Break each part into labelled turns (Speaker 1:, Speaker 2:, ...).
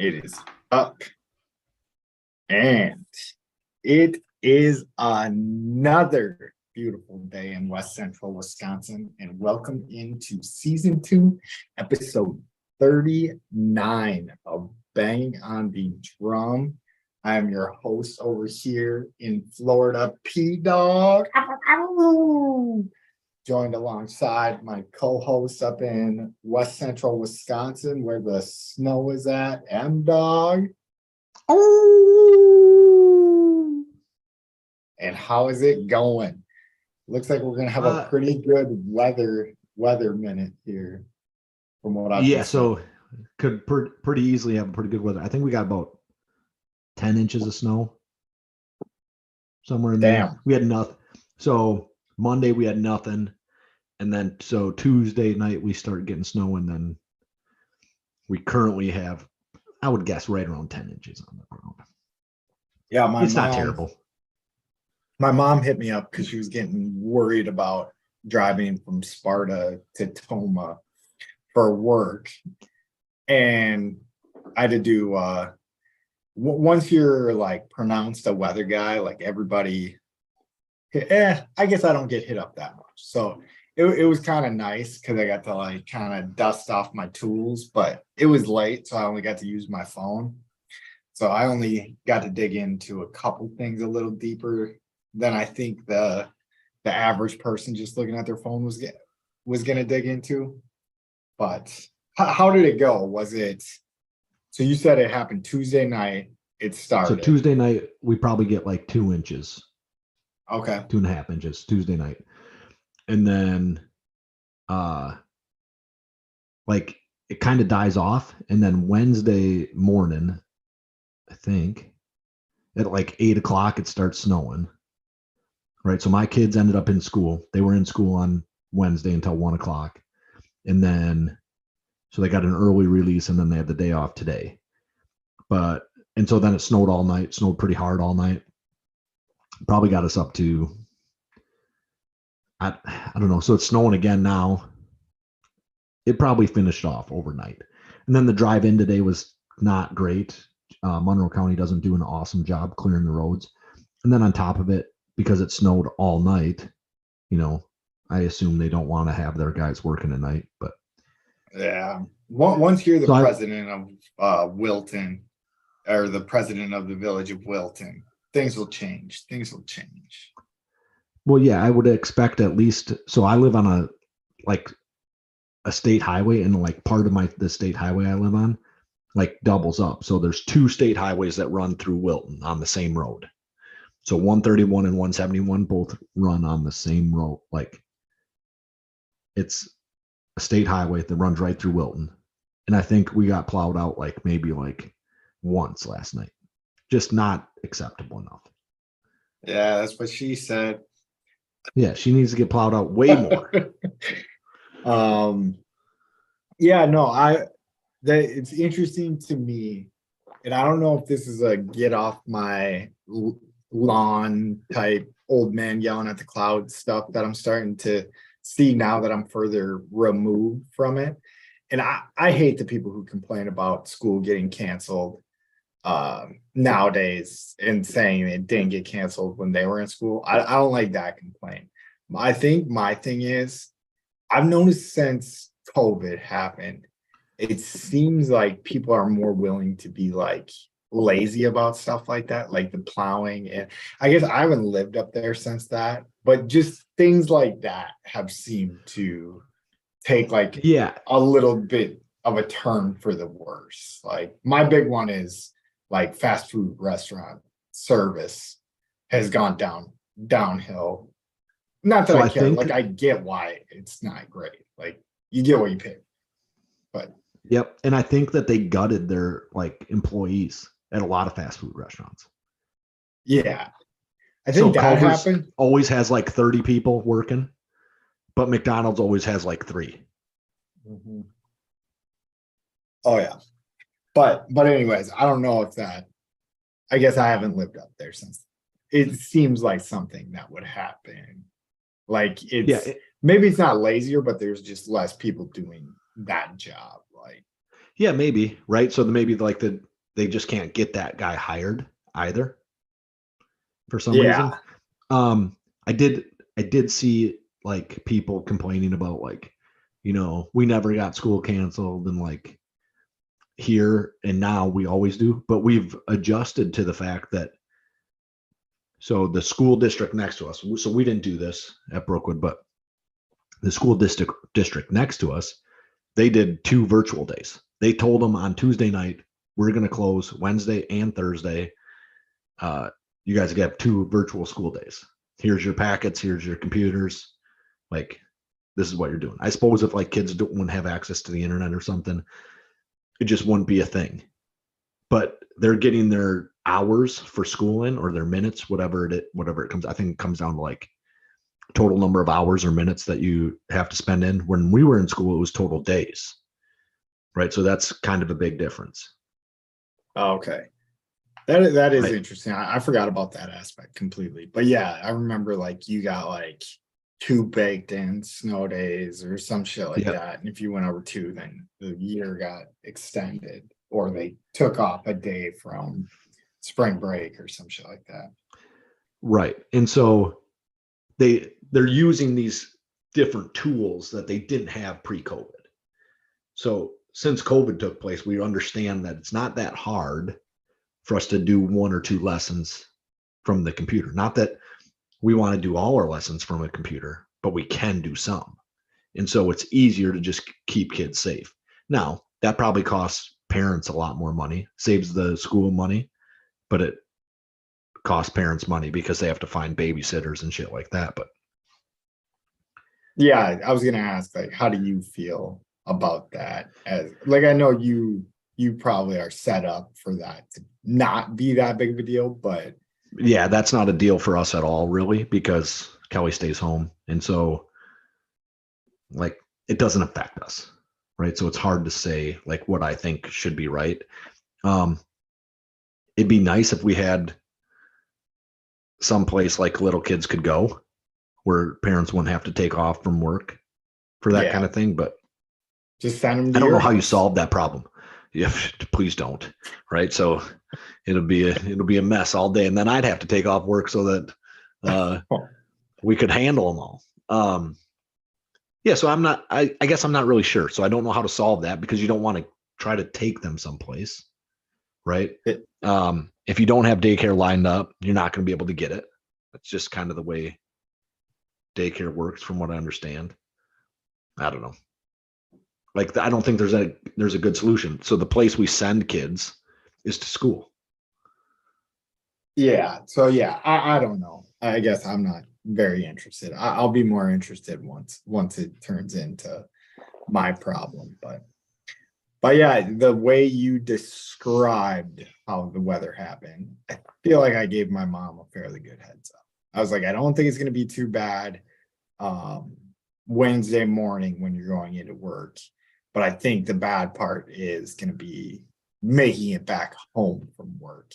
Speaker 1: It is up and it is another beautiful day in West Central Wisconsin. And welcome into season 2, episode 39 of Bang on the Drum. I am your host over here in Florida, P Dog. Joined alongside my co-host up in West Central Wisconsin, where the snow is at, M Dog. Oh, and how is it going? Looks like we're gonna have a pretty good weather minute here, from what I've
Speaker 2: so could pretty easily have pretty good weather. I think we got about 10 inches of snow somewhere in there. We had nothing. So Monday we had nothing, and then so Tuesday night we started getting snow, and then we currently have, I would guess, right around 10 inches on the ground.
Speaker 1: Yeah,
Speaker 2: it's not terrible.
Speaker 1: My mom hit me up because she was getting worried about driving from Sparta to Toma for work, and I had to do once you're like pronounced a weather guy, like everybody, I guess I don't get hit up that much. So it was kind of nice because I got to like kind of dust off my tools, but it was late, so I only got to use my phone. So I only got to dig into a couple things a little deeper than I think the average person just looking at their phone was going to dig into. But how did it go? Was it, so you said it happened Tuesday night, it started.
Speaker 2: So Tuesday night, we probably get like 2 inches.
Speaker 1: Okay.
Speaker 2: 2.5 inches Tuesday night. And then like it kind of dies off. And then Wednesday morning, I think, at like 8 o'clock, it starts snowing. Right. So my kids ended up in school. They were in school on Wednesday until 1 o'clock. And then, so they got an early release, and then they had the day off today. And so then it snowed all night, snowed pretty hard all night. Probably got us up to, I don't know. So it's snowing again now. It probably finished off overnight. And then the drive in today was not great. Monroe County doesn't do an awesome job clearing the roads. And then on top of it, because it snowed all night, I assume they don't want to have their guys working at night. But
Speaker 1: yeah, once you're the president of Wilton, or the president of the village of Wilton, things will change.
Speaker 2: Well, yeah, I would expect at least. So I live on a state highway, and like part of the state highway I live on like doubles up. So there's 2 state highways that run through Wilton on the same road. So 131 and 171 both run on the same road. Like it's a state highway that runs right through Wilton. And I think we got plowed out maybe once last night. Just not acceptable enough.
Speaker 1: Yeah, that's what she said.
Speaker 2: Yeah, she needs to get plowed out way more.
Speaker 1: Yeah, no, it's interesting to me, and I don't know if this is a get off my lawn type old man yelling at the cloud stuff that I'm starting to see now that I'm further removed from it. And I hate the people who complain about school getting canceled nowadays and saying it didn't get canceled when they were in school. I don't like that complaint. I think my thing is, I've noticed since COVID happened, it seems like people are more willing to be lazy about stuff like that, like the plowing. And I guess I haven't lived up there since that, but just things like that have seemed to take a little bit of a turn for the worse. Like my big one is like fast food restaurant service has gone downhill. Not that I care. I get why it's not great. Like you get what you pay. But
Speaker 2: yep. And I think that they gutted their employees at a lot of fast food restaurants.
Speaker 1: Yeah. I think that happened.
Speaker 2: Always has 30 people working, but McDonald's always has 3.
Speaker 1: Mm-hmm. Oh yeah. But anyways, I don't know if I guess I haven't lived up there since. It seems like something that would happen. Maybe it's not lazier, but there's just less people doing that job.
Speaker 2: Yeah, maybe, right? So maybe they just can't get that guy hired either for some reason.
Speaker 1: Yeah.
Speaker 2: I did see like people complaining about like, we never got school canceled and like here and now we always do, but we've adjusted to the fact that so the school district next to us, so we didn't do this at Brookwood, but the school district next to us, they did 2 virtual days. They told them on Tuesday night, we're going to close Wednesday and Thursday. You guys get 2 virtual school days. Here's your packets. Here's your computers. Like, this is what you're doing. I suppose if like kids wouldn't have access to the internet or something, it just wouldn't be a thing. But they're getting their hours for schooling or their minutes, whatever it comes. I think it comes down to like total number of hours or minutes that you have to spend in. When we were in school, it was total days, right? So that's kind of a big difference.
Speaker 1: Okay. That is
Speaker 2: Right.
Speaker 1: interesting. I forgot about that aspect completely. But yeah, I remember like you got like 2 baked in snow days or some shit like
Speaker 2: Yep.
Speaker 1: that. And if you went over 2, then the year got extended or they took off a day from spring break or some shit like that.
Speaker 2: Right. And so they're using these different tools that they didn't have pre-COVID. So since COVID took place, we understand that it's not that hard for us to do 1 or 2 lessons from the computer. Not that we want to do all our lessons from a computer, but we can do some. And so it's easier to just keep kids safe. Now, that probably costs parents a lot more money, saves the school money, but it costs parents money because they have to find babysitters and shit like that. But
Speaker 1: Yeah, I was gonna ask, like, how do you feel about that? As like, I know you probably are set up for that to not be that big of a deal, but
Speaker 2: yeah, that's not a deal for us at all, really, because Kelly stays home. And so, like, it doesn't affect us, right? So it's hard to say, like, what I think should be right. It'd be nice if we had some place like little kids could go where parents wouldn't have to take off from work for that
Speaker 1: Yeah.
Speaker 2: kind of thing. But
Speaker 1: just send them to
Speaker 2: I don't
Speaker 1: your
Speaker 2: know how you
Speaker 1: house.
Speaker 2: solve that problem. Yeah, please don't. Right. So it'll be a mess all day. And then I'd have to take off work so that we could handle them all. Yeah. So I guess I'm not really sure. So I don't know how to solve that because you don't want to try to take them someplace. Right. If you don't have daycare lined up, you're not going to be able to get it. That's just kind of the way daycare works from what I understand. I don't know. Like, I don't think there's a good solution. So the place we send kids is to school.
Speaker 1: Yeah. So yeah, I don't know. I guess I'm not very interested. I'll be more interested once it turns into my problem. But yeah, the way you described how the weather happened, I feel like I gave my mom a fairly good heads up. I was like, I don't think it's gonna be too bad Wednesday morning when you're going into work. But I think the bad part is gonna be making it back home from work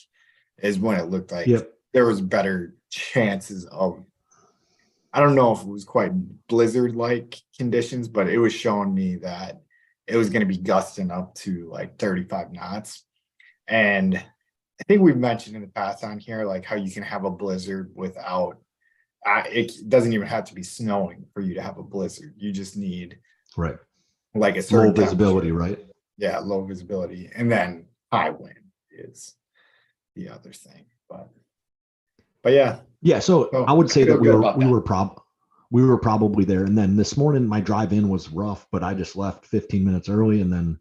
Speaker 1: is when it looked like
Speaker 2: Yep.
Speaker 1: there was better chances of, I don't know if it was quite blizzard-like conditions, but it was showing me that it was gonna be gusting up to like 35 knots. And I think we've mentioned in the past on here, like how you can have a blizzard without, it doesn't even have to be snowing for you to have a blizzard. You just need
Speaker 2: Right.
Speaker 1: like a
Speaker 2: Low
Speaker 1: certain
Speaker 2: visibility,
Speaker 1: temperature.
Speaker 2: right?
Speaker 1: Yeah, low visibility. And then high wind is the other thing. But yeah,
Speaker 2: Yeah. So
Speaker 1: Oh,
Speaker 2: I would say
Speaker 1: I feel
Speaker 2: that
Speaker 1: good about that.
Speaker 2: we were probably there. And then this morning my drive in was rough, but I just left 15 minutes early and then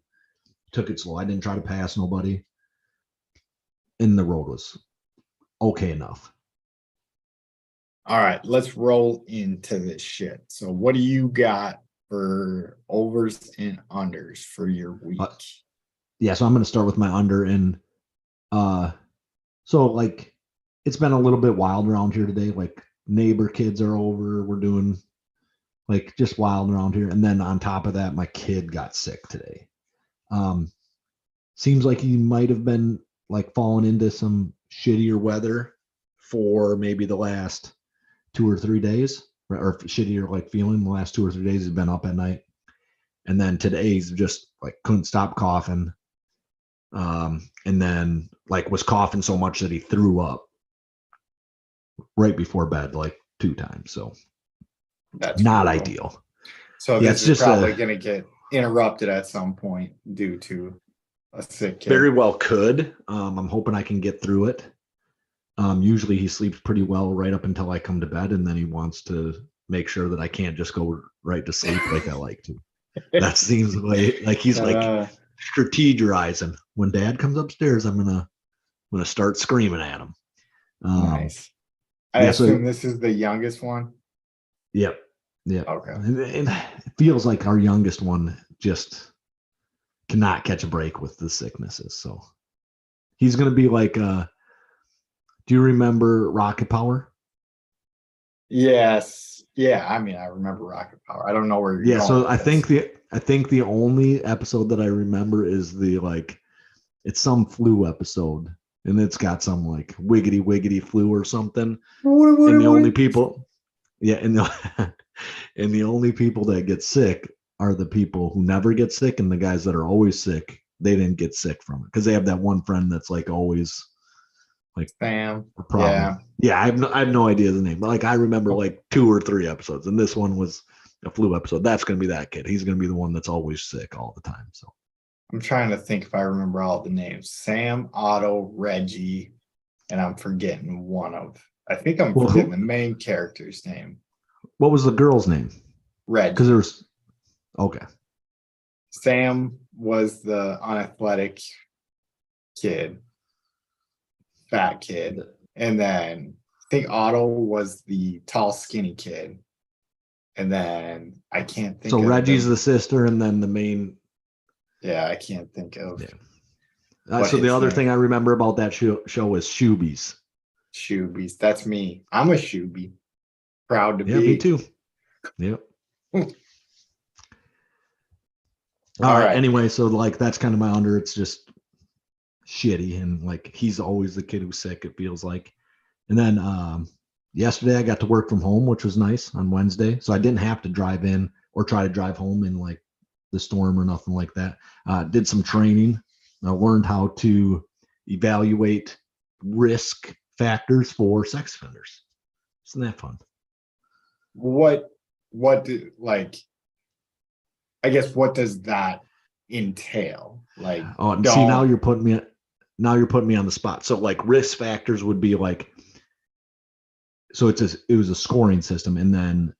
Speaker 2: took it slow. I didn't try to pass nobody. And the road was okay enough.
Speaker 1: All right, let's roll into this shit. So what do you got for overs and unders for your week?
Speaker 2: Yeah, so I'm going to start with my under. And so like it's been a little bit wild around here today. Like neighbor kids are over. We're doing like just wild around here. And then on top of that, my kid got sick today. Seems like he might have been like falling into some shittier weather for maybe the last 2 or 3 days, or shittier like feeling the last 2 or 3 days. He's been up at night. And then today he's just like couldn't stop coughing. And then like was coughing so much that he threw up right before bed, like 2 times. So
Speaker 1: That's
Speaker 2: not
Speaker 1: brutal.
Speaker 2: ideal.
Speaker 1: So
Speaker 2: Yeah,
Speaker 1: this
Speaker 2: it's
Speaker 1: is
Speaker 2: just
Speaker 1: probably going to get interrupted at some point due to a sick kid.
Speaker 2: very well could. I'm hoping I can get through it. Usually he sleeps pretty well right up until I come to bed, and then he wants to make sure that I can't just go right to sleep like I like to. That seems like he's like strategizing. When Dad comes upstairs, I'm gonna start screaming at him.
Speaker 1: Nice. I assume this is the youngest one.
Speaker 2: Yep. Yeah.
Speaker 1: Okay.
Speaker 2: And it feels like our youngest one just cannot catch a break with the sicknesses. So he's gonna be like do you remember Rocket Power?
Speaker 1: Yes. Yeah. I mean, I remember Rocket Power. I don't know where you're
Speaker 2: Yeah.
Speaker 1: going.
Speaker 2: So I think the only episode that I remember is the like it's some flu episode, and it's got some like wiggity wiggity flu or something. And the only people, yeah, and the and the only people that get sick are the people who never get sick, and the guys that are always sick, they didn't get sick from it because they have that one friend that's like always like
Speaker 1: Sam.
Speaker 2: a problem. Yeah, I have no idea the name, but like I remember like 2 or 3 episodes, and this one was a flu episode. That's gonna be that kid. He's gonna be the one that's always sick all the time. So
Speaker 1: I'm trying to think if I remember all the names. Sam, Otto, Reggie, and I'm forgetting one of. I think I'm forgetting the main character's name.
Speaker 2: What was the girl's name?
Speaker 1: Reggie.
Speaker 2: Because there's okay.
Speaker 1: Sam was the unathletic kid, fat kid, and then I think Otto was the tall, skinny kid, and then I can't think.
Speaker 2: So Reggie's the sister, and then the main.
Speaker 1: Yeah, I can't think of.
Speaker 2: Yeah. So the other thing I remember about that show is Shoobies.
Speaker 1: Shoobies. That's me. I'm a Shoobie. Proud to be.
Speaker 2: Yeah, me too. Yep. All right. Anyway, so like that's kind of my under. It's just shitty, and like he's always the kid who's sick. It feels like. And then yesterday I got to work from home, which was nice on Wednesday, so I didn't have to drive in or try to drive home in like the storm or nothing like that. Did some training. I learned how to evaluate risk factors for sex offenders. Isn't that fun?
Speaker 1: What do like? I guess what does that entail? Like,
Speaker 2: see, now you're putting me on the spot. So like risk factors would be like, so it was a scoring system, and then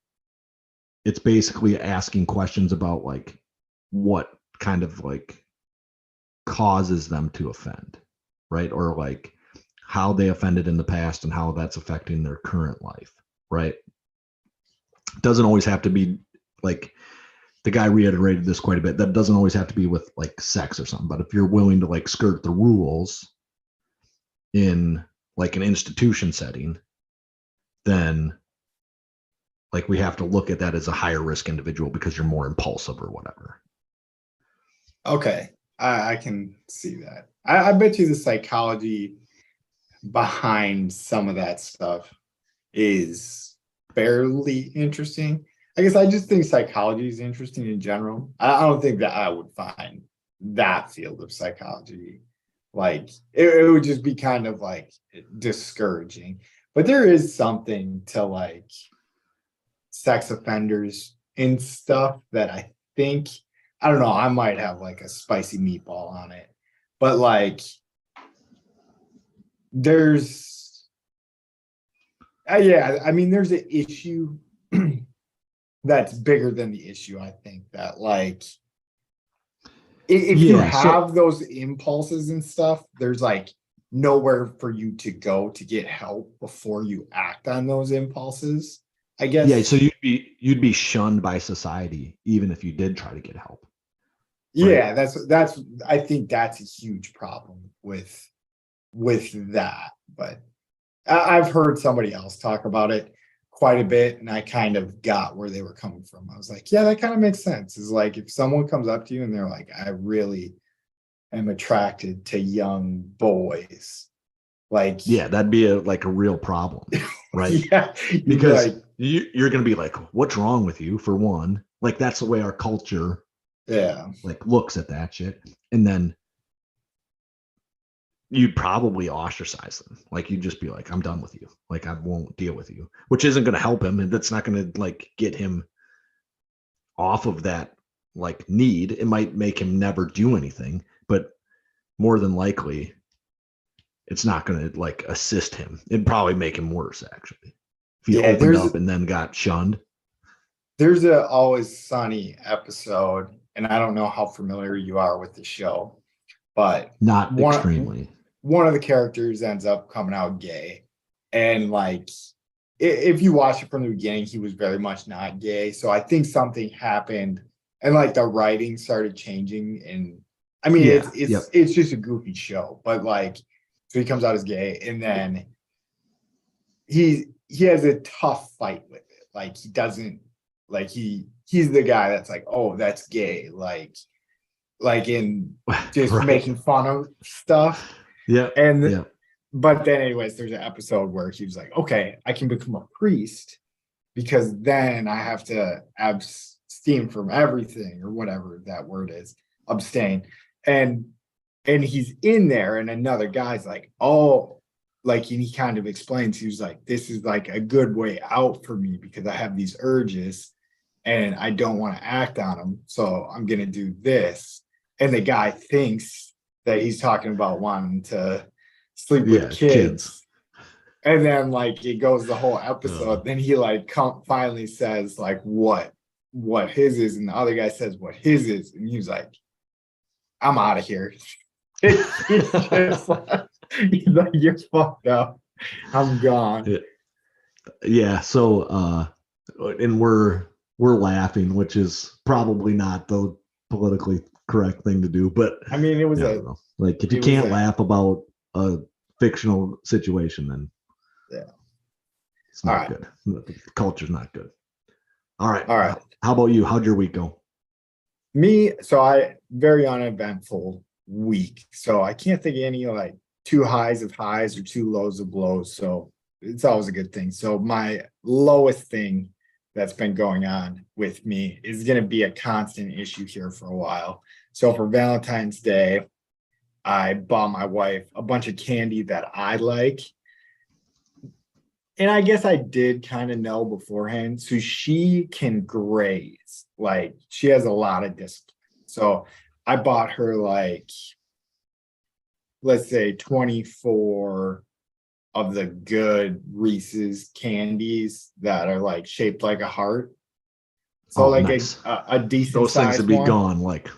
Speaker 2: it's basically asking questions about like what kind of like causes them to offend, right? Or like how they offended in the past and how that's affecting their current life, right? It doesn't always have to be like, the guy reiterated this quite a bit, that doesn't always have to be with like sex or something, but if you're willing to like skirt the rules in like an institution setting, then like we have to look at that as a higher risk individual because you're more impulsive or whatever.
Speaker 1: Okay, I can see that. I bet you the psychology behind some of that stuff is fairly interesting. I guess I just think psychology is interesting in general. I don't think that I would find that field of psychology like it would just be kind of like discouraging. But there is something to like sex offenders and stuff that I think, I don't know, I might have like a spicy meatball on it. But like there's yeah, I mean there's an issue that's bigger than the issue. I think that like if you have those impulses and stuff, there's like nowhere for you to go to get help before you act on those impulses, I guess.
Speaker 2: Yeah, so you'd be shunned by society even if you did try to get help.
Speaker 1: Yeah, right? that's I think that's a huge problem with that. But I've heard somebody else talk about it quite a bit, and I kind of got where they were coming from. I was like, yeah, that kind of makes sense. Is like if someone comes up to you and they're like, I really am attracted to young boys, like
Speaker 2: yeah, that'd be a real problem, right?
Speaker 1: Yeah,
Speaker 2: because like, you're gonna be like, what's wrong with you? For one, like that's the way our culture
Speaker 1: like
Speaker 2: looks at that shit. And then you'd probably ostracize them. Like you'd just be like, I'm done with you. Like I won't deal with you, which isn't going to help him. And that's not going to like get him off of that like need. It might make him never do anything, but more than likely it's not going to like assist him. It'd probably make him worse actually. If he
Speaker 1: Yeah,
Speaker 2: opened up and then got shunned.
Speaker 1: there's a Always Sunny episode, and I don't know how familiar you are with the show, but
Speaker 2: Not
Speaker 1: one
Speaker 2: extremely.
Speaker 1: one of the characters ends up coming out gay, and like if you watch it from the beginning, he was very much not gay. So I think something happened, and like the writing started changing. And I mean,
Speaker 2: Yeah,
Speaker 1: it's just a goofy show, but like so he comes out as gay, and then he has a tough fight with it. Like he doesn't like he's the guy that's like, oh, that's gay, like in just
Speaker 2: Right.
Speaker 1: making fun of stuff.
Speaker 2: Yeah.
Speaker 1: And
Speaker 2: Yeah.
Speaker 1: but then anyways, there's an episode where he was like, okay, I can become a priest because then I have to abstain from everything or whatever that word is, abstain. And he's in there, and another guy's like, oh, like, and he kind of explains, he was like, this is like a good way out for me because I have these urges and I don't want to act on them. So I'm gonna do this. And the guy thinks that he's talking about wanting to sleep with kids. And then like it goes the whole episode. Then he like finally says like what his is, and the other guy says what his is, and he's like, I'm out of here. It's just like, he's like, you're fucked up. I'm gone.
Speaker 2: Yeah. So and we're laughing, which is probably not the politically correct thing to do, but
Speaker 1: I mean, it was
Speaker 2: like if you can't laugh about a fictional situation, then
Speaker 1: yeah,
Speaker 2: it's not good. The culture's not good. All right.
Speaker 1: All right.
Speaker 2: How about you? How'd your week go?
Speaker 1: Me, so I very uneventful week. So I can't think of any like two highs of highs or two lows of lows. So it's always a good thing. So my lowest thing that's been going on with me is going to be a constant issue here for a while. So for Valentine's Day, I bought my wife a bunch of candy that I like. And I guess I did kind of know beforehand. So she can graze. Like she has a lot of discipline. So I bought her like, let's say 24 of the good Reese's candies that are like shaped like a heart. So like nice. a decent
Speaker 2: those things would be
Speaker 1: one.
Speaker 2: Gone like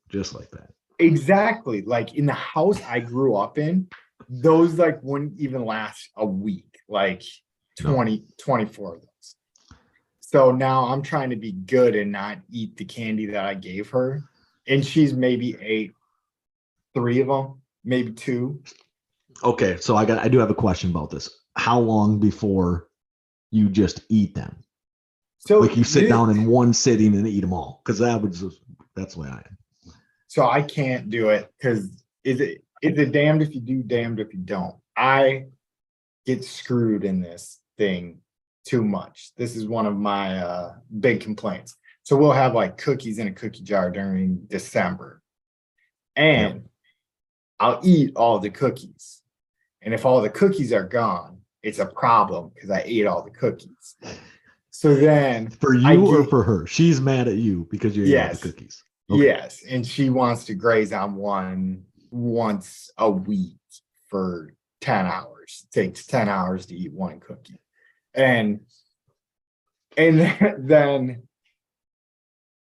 Speaker 2: just like that.
Speaker 1: Exactly. Like in the house I grew up in, those like wouldn't even last a week. Like 24 of those. So now I'm trying to be good and not eat the candy that I gave her. And she's maybe ate 3 of them, maybe 2.
Speaker 2: Okay, so I do have a question about this. How long before you just eat them? So like you sit down in one sitting and eat them all? Because that's the way I am.
Speaker 1: So I can't do it because is it damned if you do, damned if you don't. I get screwed in this thing too much. This is one of my big complaints. So we'll have like cookies in a cookie jar during December, and I'll eat all the cookies. And if all the cookies are gone, it's a problem because I ate all the cookies. So then
Speaker 2: for you or for her, she's mad at you because you ate all the cookies.
Speaker 1: Okay. Yes, and she wants to graze on one once a week for 10 hours. It takes 10 hours to eat one cookie. And then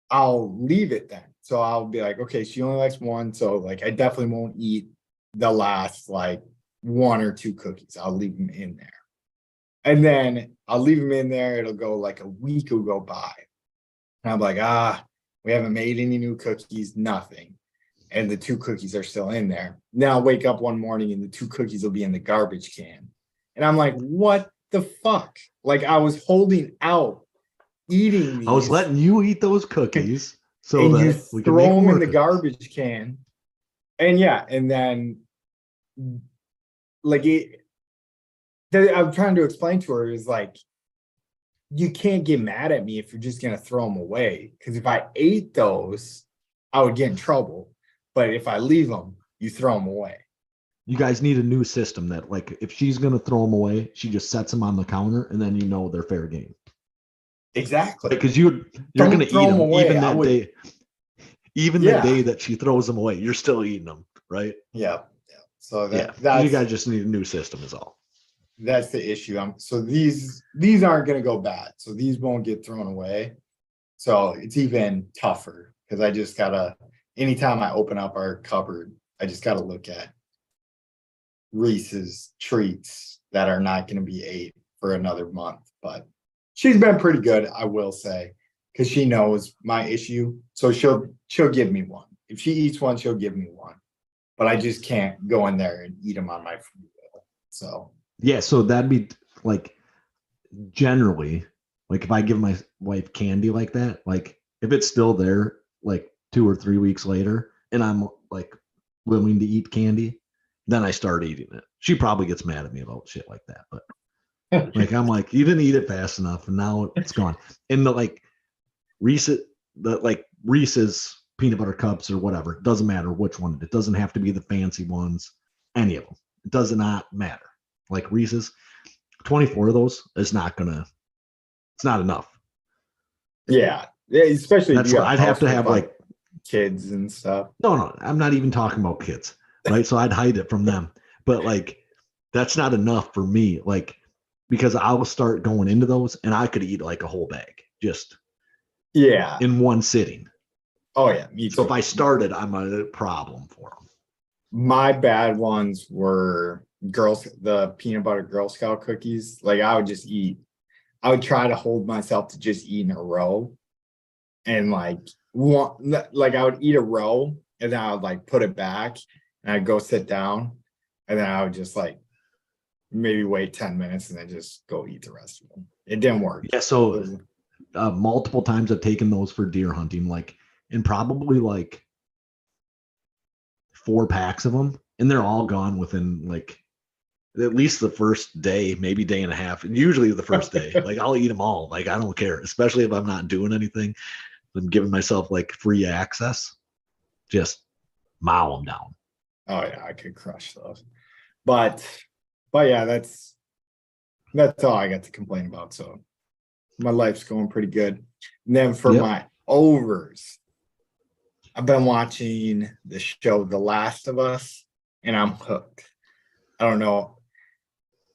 Speaker 1: I'll leave it then. So I'll be like, okay, she only likes one. So like I definitely won't eat the last like 1 or 2 cookies. I'll leave them in there. And then I'll leave them in there. It'll go like a week will go by. And I'm like, we haven't made any new cookies, nothing. And the 2 cookies are still in there. Then I'll wake up one morning and the 2 cookies will be in the garbage can. And I'm like, what the fuck? Like I was holding out eating these.
Speaker 2: I was letting you eat those cookies so
Speaker 1: and
Speaker 2: that
Speaker 1: you
Speaker 2: we can
Speaker 1: throw them in the garbage can. And and then like I'm trying to explain to her is like, you can't get mad at me if you're just going to throw them away. Because if I ate those, I would get in trouble. But if I leave them, you throw them away.
Speaker 2: You guys need a new system that, like, if she's gonna throw them away, she just sets them on the counter, and then you know they're fair game.
Speaker 1: Exactly.
Speaker 2: Because you're
Speaker 1: Don't
Speaker 2: gonna
Speaker 1: throw
Speaker 2: eat
Speaker 1: them
Speaker 2: them
Speaker 1: away.
Speaker 2: even
Speaker 1: I
Speaker 2: that
Speaker 1: would,
Speaker 2: day. Even the
Speaker 1: yeah,
Speaker 2: day that she throws them away, you're still eating them, right?
Speaker 1: yeah, yeah. So
Speaker 2: Yeah, you
Speaker 1: that's
Speaker 2: guys just need a new system, is all.
Speaker 1: that's the issue. So these aren't gonna go bad. So these won't get thrown away. So it's even tougher because I just gotta, anytime I open up our cupboard, I just gotta look at Reese's treats that are not gonna be ate for another month. But she's been pretty good, I will say, because she knows my issue. So she'll give me one. If she eats one, she'll give me one. But I just can't go in there and eat them on my free will. So
Speaker 2: Yeah, so that'd be like, generally, like if I give my wife candy like that, like if it's still there like 2 or 3 weeks later and I'm like willing to eat candy, then I start eating it. She probably gets mad at me about shit like that, but like I'm like, you didn't eat it fast enough and now it's gone. And the like Reese's peanut butter cups or whatever, it doesn't matter which one. It doesn't have to be the fancy ones, any of them. It does not matter. Like Reese's, 24 of those is not gonna, it's not enough.
Speaker 1: yeah, yeah, especially if
Speaker 2: That's
Speaker 1: you
Speaker 2: why
Speaker 1: have a
Speaker 2: I'd have
Speaker 1: house
Speaker 2: to
Speaker 1: with
Speaker 2: have like,
Speaker 1: kids and stuff.
Speaker 2: no, I'm not even talking about kids, right? So I'd hide it from them. But like, that's not enough for me. Like, because I'll start going into those and I could eat like a whole bag just
Speaker 1: Yeah.
Speaker 2: in one sitting.
Speaker 1: Oh yeah, me
Speaker 2: So if
Speaker 1: too.
Speaker 2: I started, I'm a problem for them.
Speaker 1: My bad ones were the peanut butter Girl Scout cookies. Like I would just eat. I would try to hold myself to just eat in a row, and like I would eat a row, and then I would like put it back, and I'd go sit down, and then I would just like maybe wait 10 minutes, and then just go eat the rest of them. It didn't work.
Speaker 2: Yeah. So multiple times I've taken those for deer hunting, like, and probably like 4 packs of them, and they're all gone within like at least the first day, maybe day and a half. And usually the first day, like I'll eat them all. Like I don't care, especially if I'm not doing anything. I'm giving myself like free access. Just mow them down.
Speaker 1: Oh yeah, I could crush those. But yeah, that's all I got to complain about. So my life's going pretty good. And then for
Speaker 2: Yep.
Speaker 1: my overs, I've been watching the show The Last of Us, and I'm hooked. I don't know.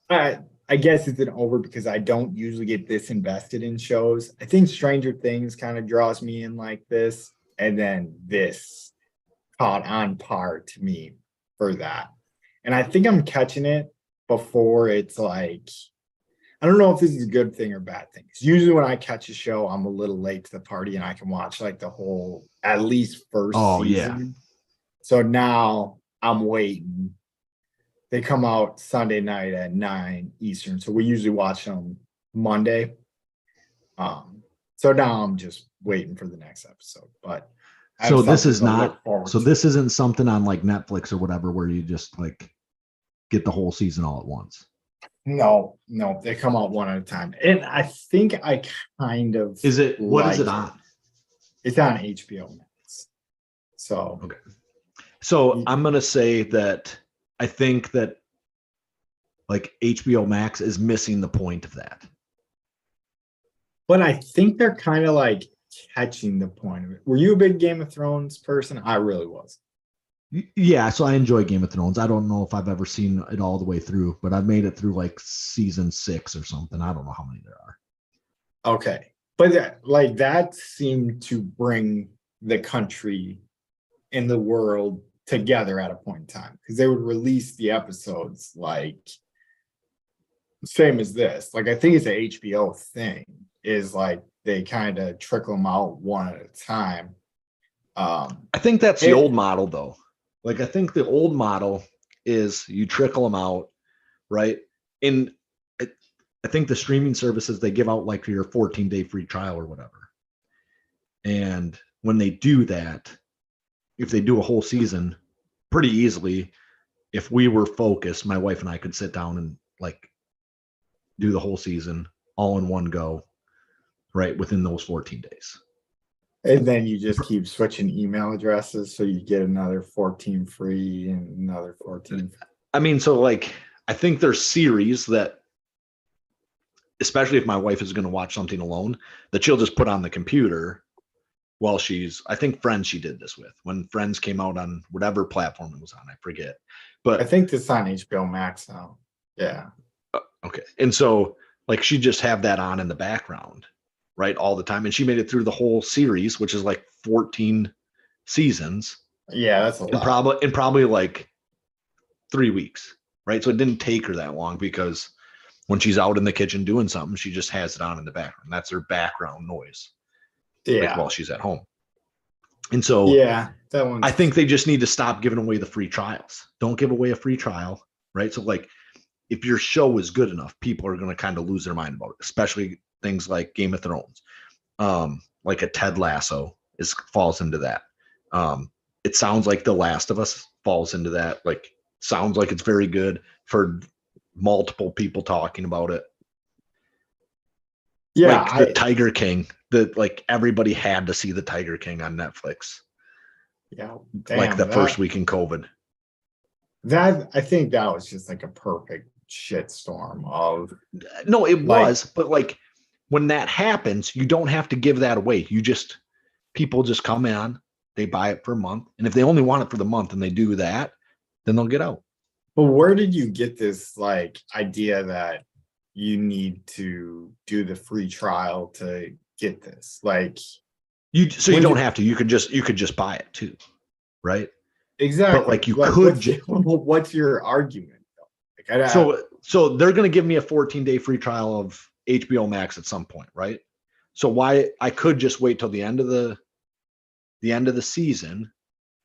Speaker 1: I guess it's an over because I don't usually get this invested in shows. I think Stranger Things kind of draws me in like this, and then this caught on par to me for that. And I think I'm catching it before it's like, I don't know if this is a good thing or bad thing. 'Cause usually when I catch a show, I'm a little late to the party and I can watch like the whole, at least first
Speaker 2: Oh yeah.
Speaker 1: season. So now I'm waiting. They come out Sunday night at 9 Eastern. So we usually watch them Monday. So now I'm just waiting for the next episode. But I have
Speaker 2: So this
Speaker 1: something
Speaker 2: is
Speaker 1: to look
Speaker 2: not.
Speaker 1: forward
Speaker 2: So
Speaker 1: to.
Speaker 2: this isn't something on like Netflix or whatever where you just like get the whole season all at once.
Speaker 1: No, they come out one at a time. And I think I kind of
Speaker 2: Is it? What is it
Speaker 1: like
Speaker 2: on?
Speaker 1: It's on HBO Max. So
Speaker 2: Okay. So I'm gonna say that I think that like HBO Max is missing the point of that.
Speaker 1: but I think they're kind of like catching the point of it. Were you a big Game of Thrones person? I really was.
Speaker 2: Yeah, so I enjoy Game of Thrones. I don't know if I've ever seen it all the way through, but I've made it through like season 6 or something. I don't know how many there are.
Speaker 1: Okay. But like that seemed to bring the country and the world together at a point in time because they would release the episodes like same as this. Like I think it's an HBO thing, is like they kind of trickle them out one at a time.
Speaker 2: I think that's the old model though. Like I think the old model is you trickle them out, right? And I think the streaming services, they give out like your 14-day free trial or whatever. And when they do that, if they do a whole season, pretty easily, if we were focused, my wife and I could sit down and like do the whole season all in one go, right, within those 14 days.
Speaker 1: And then you just keep switching email addresses so you get another 14 free and another 14.
Speaker 2: I mean, so like, I think there's series that, especially if my wife is going to watch something alone, that she'll just put on the computer while I think Friends she did this with when Friends came out on whatever platform it was on. I forget.
Speaker 1: I
Speaker 2: But
Speaker 1: think this is on HBO Max now. Yeah.
Speaker 2: okay. And so like she just have that on in the background, right? All the time. And she made it through the whole series, which is like 14 seasons
Speaker 1: Yeah, that's a lot.
Speaker 2: in probably like 3 weeks. Right. So it didn't take her that long because when she's out in the kitchen doing something, she just has it on in the background. That's her background noise, like
Speaker 1: Yeah.
Speaker 2: while she's at home. And so
Speaker 1: Yeah, that
Speaker 2: I
Speaker 1: one's
Speaker 2: think they just need to stop giving away the free trials. Don't give away a free trial, right? So like if your show is good enough, people are going to kind of lose their mind about it, especially things like Game of Thrones. Like a Ted Lasso falls into that. It sounds like The Last of Us falls into that. Like sounds like it's very good for multiple people talking about it.
Speaker 1: yeah,
Speaker 2: Like the Tiger King, that like everybody had to see the Tiger King on Netflix.
Speaker 1: yeah,
Speaker 2: Like
Speaker 1: damn
Speaker 2: the first
Speaker 1: that
Speaker 2: week in COVID.
Speaker 1: that I think that was just like a perfect shitstorm of
Speaker 2: No, it
Speaker 1: like,
Speaker 2: was, but like when that happens, you don't have to give that away. People just come in, they buy it for a month, and if they only want it for the month and they do that, then they'll get out.
Speaker 1: but where did you get this like idea that you need to do the free trial to get this? Like,
Speaker 2: You
Speaker 1: when
Speaker 2: don't
Speaker 1: did
Speaker 2: have to. You could just buy it too, right? But
Speaker 1: exactly
Speaker 2: like you
Speaker 1: like
Speaker 2: could.
Speaker 1: what's your argument though? Like,
Speaker 2: So they're going to give me a 14-day free trial of HBO Max at some point, right? So why I could just wait till the end of the season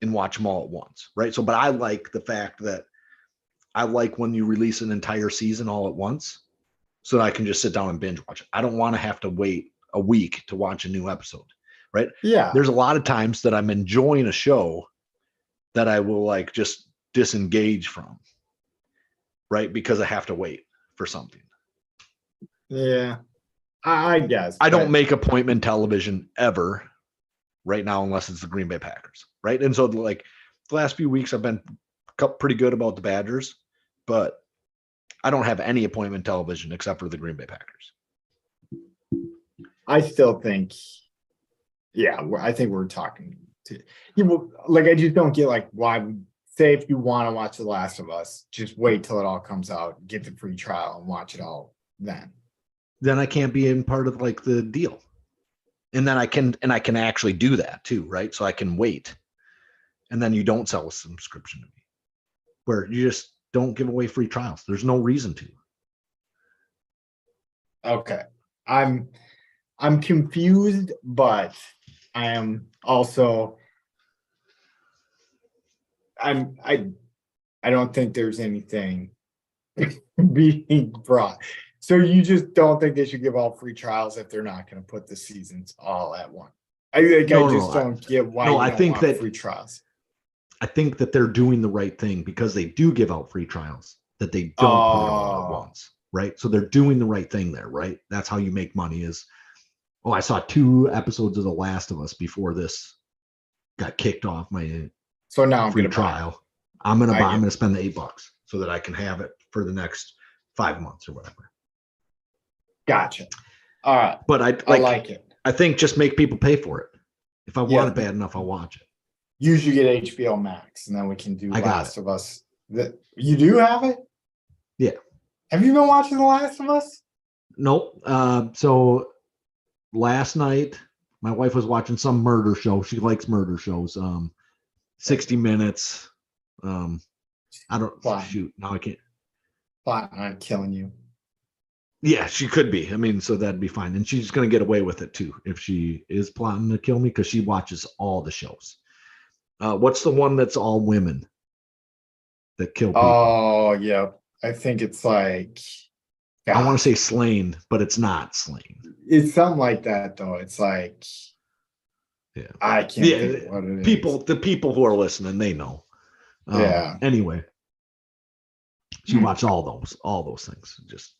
Speaker 2: and watch them all at once, right? So, but I like the fact that I like when you release an entire season all at once, so that I can just sit down and binge watch it. I don't want to have to wait a week to watch a new episode, right?
Speaker 1: yeah,
Speaker 2: There's a lot of times that I'm enjoying a show that I will like just disengage from, right? Because I have to wait for something.
Speaker 1: yeah, I guess,
Speaker 2: I don't
Speaker 1: but
Speaker 2: make appointment television ever right now unless it's the Green Bay Packers, right? And so like the last few weeks I've been pretty good about the Badgers, but I don't have any appointment television except for the Green Bay Packers.
Speaker 1: I still think, yeah, I think we're talking to you know, like I just don't get like why say if you want to watch The Last of Us, just wait till it all comes out, get the free trial and watch it all then.
Speaker 2: Then I can't be in part of like the deal. And then I can actually do that too, right? So I can wait. And then you don't sell a subscription to me. Where you just don't give away free trials. There's no reason to.
Speaker 1: Okay. I'm confused, but I am also I don't think there's anything being brought. So you just don't think they should give all free trials if they're not going to put the seasons all at once. I like I
Speaker 2: No,
Speaker 1: just
Speaker 2: no,
Speaker 1: don't get why
Speaker 2: no.
Speaker 1: you don't want free trials.
Speaker 2: I think that they're doing the right thing because they do give out free trials, that they don't put it all at
Speaker 1: Oh,
Speaker 2: once, right? So they're doing the right thing there, right? That's how you make money is, oh, I saw 2 episodes of The Last of Us before this got kicked off my
Speaker 1: so now I'm
Speaker 2: free
Speaker 1: gonna buy it.
Speaker 2: trial. I'm gonna
Speaker 1: I
Speaker 2: buy. I'm
Speaker 1: get
Speaker 2: gonna
Speaker 1: it.
Speaker 2: spend the $8 so that I can have it for the next 5 months or whatever.
Speaker 1: Gotcha. All right.
Speaker 2: But
Speaker 1: I like it.
Speaker 2: I think just make people pay for it. If I want
Speaker 1: Yeah.
Speaker 2: it bad enough, I'll watch it.
Speaker 1: You should get HBO Max, and then we can do
Speaker 2: I got
Speaker 1: Last of Us. You do have it?
Speaker 2: Yeah.
Speaker 1: Have you been watching The Last of Us?
Speaker 2: Nope. So last night, my wife was watching some murder show. She likes murder shows. 60 Minutes. I don't
Speaker 1: Wow.
Speaker 2: shoot. Now I can't.
Speaker 1: I'm killing you.
Speaker 2: Yeah, she could be. I mean, so that'd be fine. And she's gonna get away with it too if she is plotting to kill me because she watches all the shows. What's the one that's all women that kill people?
Speaker 1: Oh, yeah. I think it's like,
Speaker 2: I want
Speaker 1: God,
Speaker 2: to say Slain, but it's not Slain.
Speaker 1: it's something like that, though. It's like,
Speaker 2: Yeah.
Speaker 1: I can't think of what it is.
Speaker 2: The people who are listening, they know.
Speaker 1: Yeah.
Speaker 2: Anyway, she watched all those things. Just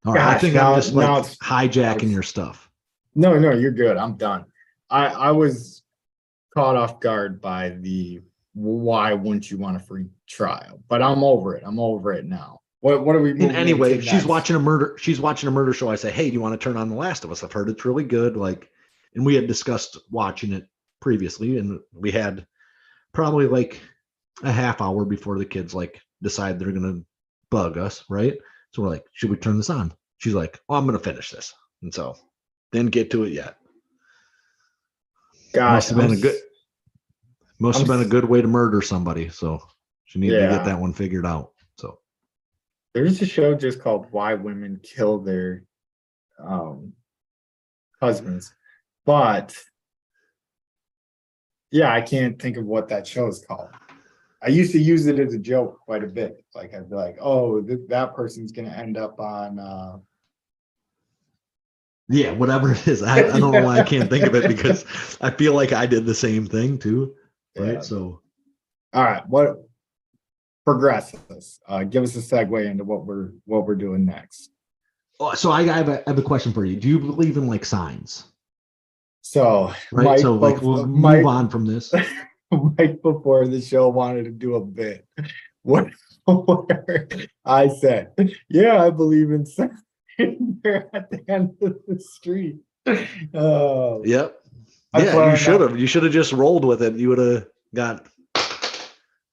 Speaker 2: all right. I
Speaker 1: Gosh,
Speaker 2: think I'm just like
Speaker 1: now it's
Speaker 2: hijacking your stuff.
Speaker 1: no, you're good. I'm done. I was caught off guard by the why wouldn't you want a free trial? But I'm over it. I'm over it now. What are we
Speaker 2: And
Speaker 1: moving
Speaker 2: anyway,
Speaker 1: into
Speaker 2: she's
Speaker 1: next?
Speaker 2: watching a murder. She's watching a murder show. I say, hey, do you want to turn on The Last of Us? I've heard it's really good. Like, and we had discussed watching it previously, and we had probably like a half hour before the kids like decide they're gonna bug us, right? So we're like, should we turn this on? She's like, oh, I'm gonna finish this, and so didn't get to it yet.
Speaker 1: Gosh,
Speaker 2: Must have been a good way to murder somebody. So she needed to get that
Speaker 1: yeah.
Speaker 2: one figured out. So
Speaker 1: There's a show just called Why Women Kill Their um, Husbands, but yeah, I can't think of what that show is called. I used to use it as a joke quite a bit. Like I'd be like, "Oh, that person's gonna end up on."
Speaker 2: yeah, whatever it is, I don't know why I can't think of it because I feel like I did the same thing too, right?
Speaker 1: Yeah.
Speaker 2: So
Speaker 1: All right. What progresses? Give us a segue into what we're doing next.
Speaker 2: so I have a question for you. Do you believe in like signs?
Speaker 1: So
Speaker 2: Right. So like we'll move
Speaker 1: Mike,
Speaker 2: on from this.
Speaker 1: Mike before the show wanted to do a bit where I said, "Yeah, I believe in signs." They're at the end of the street. Oh,
Speaker 2: Yep.
Speaker 1: I
Speaker 2: Yeah, you
Speaker 1: planned
Speaker 2: should
Speaker 1: on
Speaker 2: have. You should have just rolled with it. You would have got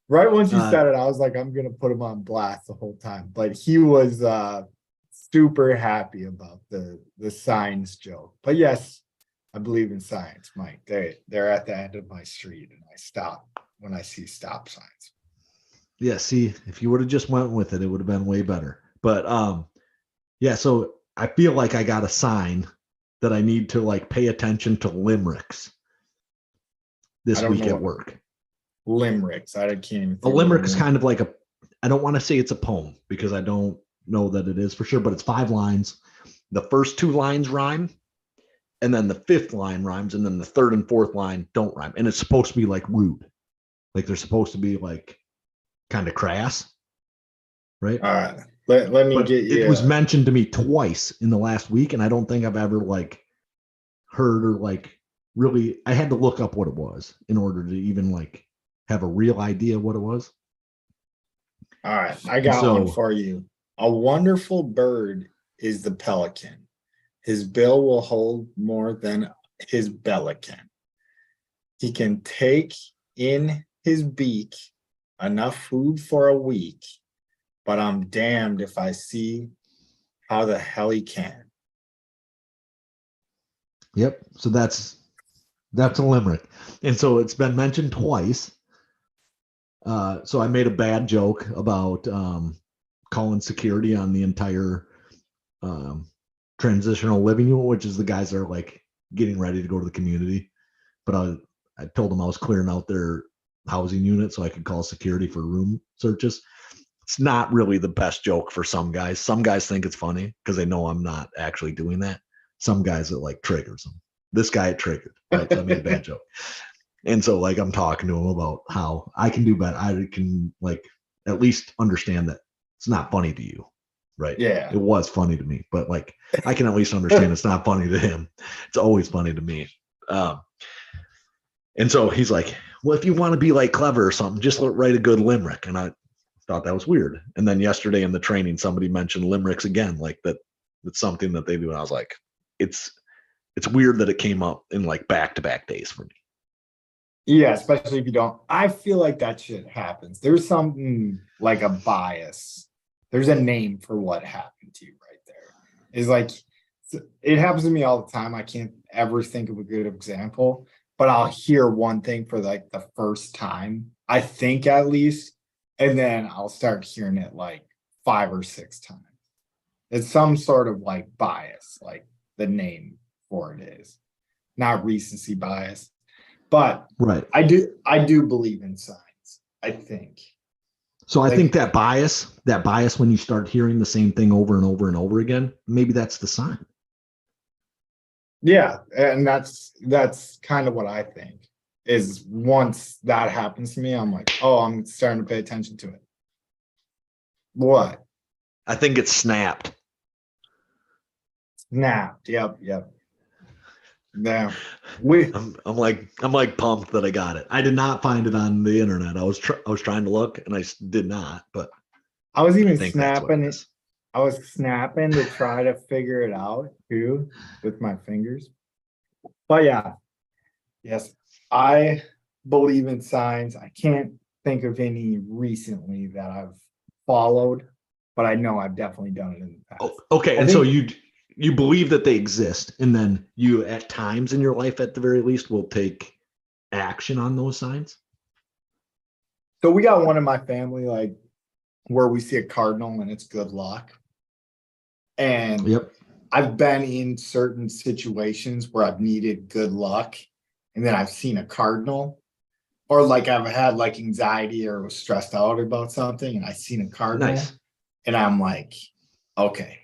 Speaker 1: right once you
Speaker 2: uh
Speaker 1: said it, I was like, I'm gonna put him on blast the whole time. But he was super happy about the signs joke. But yes, I believe in science, Mike. They're at the end of my street and I stop when I see stop signs.
Speaker 2: yeah, see, if you would have just went with it, it would have been way better. But yeah, so I feel like I got a sign that I need to like pay attention to limericks
Speaker 1: I
Speaker 2: this
Speaker 1: don't know
Speaker 2: week at
Speaker 1: what
Speaker 2: work.
Speaker 1: limericks. I can't even
Speaker 2: A
Speaker 1: think what
Speaker 2: limerick is kind of like I don't want to say it's a poem because I don't know that it is for sure, but it's 5 lines. The first 2 lines rhyme, and then the fifth line rhymes, and then the third and fourth line don't rhyme. And it's supposed to be like rude. Like they're supposed to be like kind of crass, right?
Speaker 1: All right. Let me
Speaker 2: But
Speaker 1: get
Speaker 2: it
Speaker 1: you
Speaker 2: was mentioned to me twice in the last week, and I don't think I've ever like heard or like really. I had to look up what it was in order to even like have a real idea what it was.
Speaker 1: all right. I
Speaker 2: And
Speaker 1: got one
Speaker 2: so,
Speaker 1: for you. A wonderful bird is the pelican. His bill will hold more than his belly can. He can take in his beak enough food for a week, but I'm damned if I see how the hell he can.
Speaker 2: yep. So that's a limerick, and so it's been mentioned twice. So I made a bad joke about calling security on the entire um, transitional living unit, which is the guys that are like getting ready to go to the community. But I told them I was clearing out their housing unit so I could call security for room searches. It's not really the best joke for some guys. Some guys think it's funny because they know I'm not actually doing that. Some guys it like triggers them. This guy it triggered, right? So I made a bad joke. And so like I'm talking to him about how I can do better. I can like at least understand that it's not funny to you, right?
Speaker 1: Yeah.
Speaker 2: It was funny to me, but like I can at least understand it's not funny to him. It's always funny to me. And so he's like, well, if you want to be like clever or something, just write a good limerick. And I thought that was weird. And then yesterday in the training, somebody mentioned limericks again, like that. It's something that they do. And I was like, it's weird that it came up in like back-to-back days for me.
Speaker 1: Yeah, especially if you don't. I feel like that shit happens. There's something like a bias. There's a name for what happened to you right there. It's like it happens to me all the time. I can't ever think of a good example, but I'll hear one thing for like the first time, I think at least, and then I'll start hearing it like 5 or 6 times. It's some sort of like bias, like the name for it is, not recency bias. But
Speaker 2: Right.
Speaker 1: I do believe in signs, I think.
Speaker 2: So I
Speaker 1: Like,
Speaker 2: think that bias when you start hearing the same thing over and over and over again, maybe that's the sign.
Speaker 1: yeah, and that's kind of what I think is once that happens to me, I'm like, oh, I'm starting to pay attention to it. What?
Speaker 2: I think it's snapped.
Speaker 1: Snapped. Yep. Yeah. We
Speaker 2: I'm like pumped that I got it. I did not find it on the internet. I was trying to look and did not, but
Speaker 1: I was
Speaker 2: I
Speaker 1: even
Speaker 2: think that's what it
Speaker 1: snapping it.
Speaker 2: is.
Speaker 1: I was snapping to try to figure it out too with my fingers. But yeah, yes, I believe in signs. I can't think of any recently that I've followed, but I know I've definitely done it in the past.
Speaker 2: Oh, okay.
Speaker 1: I
Speaker 2: And so
Speaker 1: think
Speaker 2: you believe that they exist, and then you at times in your life, at the very least, will take action on those signs.
Speaker 1: so. We got one in my family, like where we see a cardinal and it's good luck. And
Speaker 2: Yep.
Speaker 1: I've been in certain situations where I've needed good luck, and then I've seen a cardinal, or like I've had like anxiety or was stressed out about something, and I seen a cardinal,
Speaker 2: Nice.
Speaker 1: and I'm like, okay,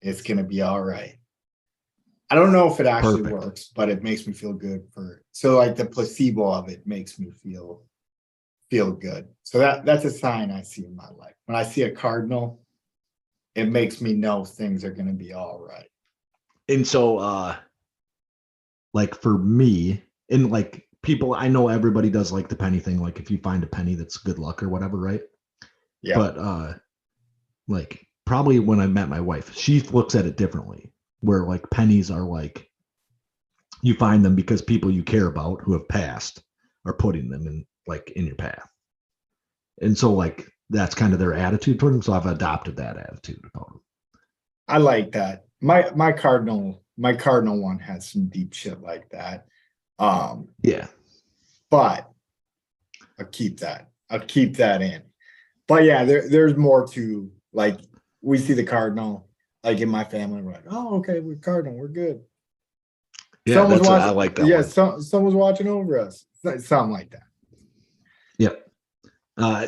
Speaker 1: it's gonna be all right. I don't know if it actually
Speaker 2: Perfect.
Speaker 1: works, but it makes me feel good for so like the placebo of it makes me feel good. So that's a sign I see in my life. When I see a cardinal, it makes me know things are gonna be all right.
Speaker 2: And so, like for me, and like people, I know everybody does like the penny thing. Like if you find a penny, that's good luck or whatever, right?
Speaker 1: Yeah.
Speaker 2: But like probably when I met my wife, she looks at it differently. Where like pennies are like you find them because people you care about who have passed are putting them in like in your path. And so like that's kind of their attitude toward them. So I've adopted that attitude about them.
Speaker 1: I like that. My cardinal one has some deep shit like that. Um,
Speaker 2: Yeah.
Speaker 1: but I'll keep that. I'll keep that in. But yeah, there's more to like we see the cardinal, like in my family, we're like, oh, okay, we're cardinal, we're good.
Speaker 2: Yeah,
Speaker 1: Someone's
Speaker 2: I
Speaker 1: watching,
Speaker 2: like that
Speaker 1: yeah,
Speaker 2: one.
Speaker 1: someone's watching over us. Something like that.
Speaker 2: Yep.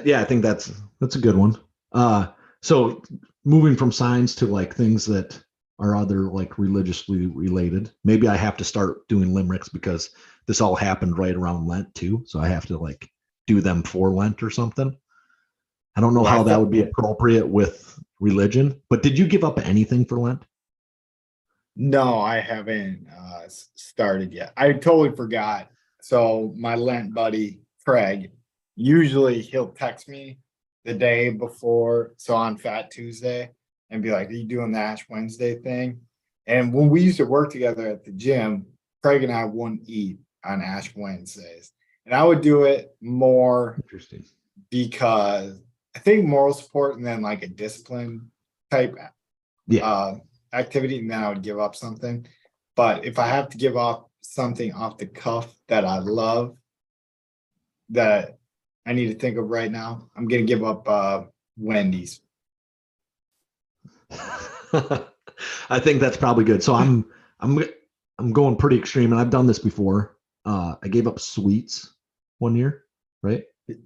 Speaker 2: Yeah, I think that's a good one. So moving from signs to like things that are other like religiously related. Maybe I have to start doing limericks because this all happened right around Lent too. So I have to like do them for Lent or something. I don't know
Speaker 1: Well, I
Speaker 2: how that
Speaker 1: thought
Speaker 2: would be appropriate with religion, but did you give up anything for Lent?
Speaker 1: no, I haven't started yet. I totally forgot. So my Lent buddy Craig, usually he'll text me the day before, so on Fat Tuesday, and be like, "Are you doing the Ash Wednesday thing?" And when we used to work together at the gym, Craig and I wouldn't eat on Ash Wednesdays, and I would do it more
Speaker 2: Interesting.
Speaker 1: because I think moral support and then like a discipline type
Speaker 2: Yeah.
Speaker 1: uh activity, and then I would give up something. But if I have to give up something off the cuff that I love that I need to think of right now, I'm gonna give up Wendy's.
Speaker 2: I think that's probably good. So I'm I'm going pretty extreme, and I've done this before. I gave up sweets one year, right?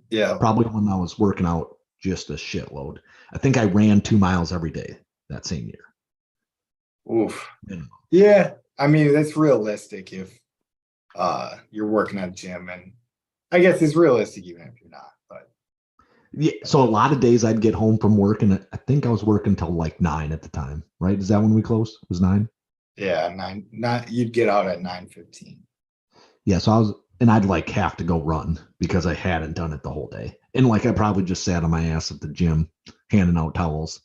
Speaker 1: Yeah.
Speaker 2: Probably when I was working out just a shitload. I think I ran 2 miles every day that same year.
Speaker 1: Oof.
Speaker 2: Minimum.
Speaker 1: Yeah. I mean, that's realistic if you're working at a gym, and I guess it's realistic even if you're not, but
Speaker 2: Yeah. So a lot of days I'd get home from work, and I think I was working till like 9 at the time, right? Is that when we closed? It was 9?
Speaker 1: yeah, nine not you'd get out at 9:15.
Speaker 2: Yeah. So I was, and I'd like have to go run because I hadn't done it the whole day. And like I probably just sat on my ass at the gym handing out towels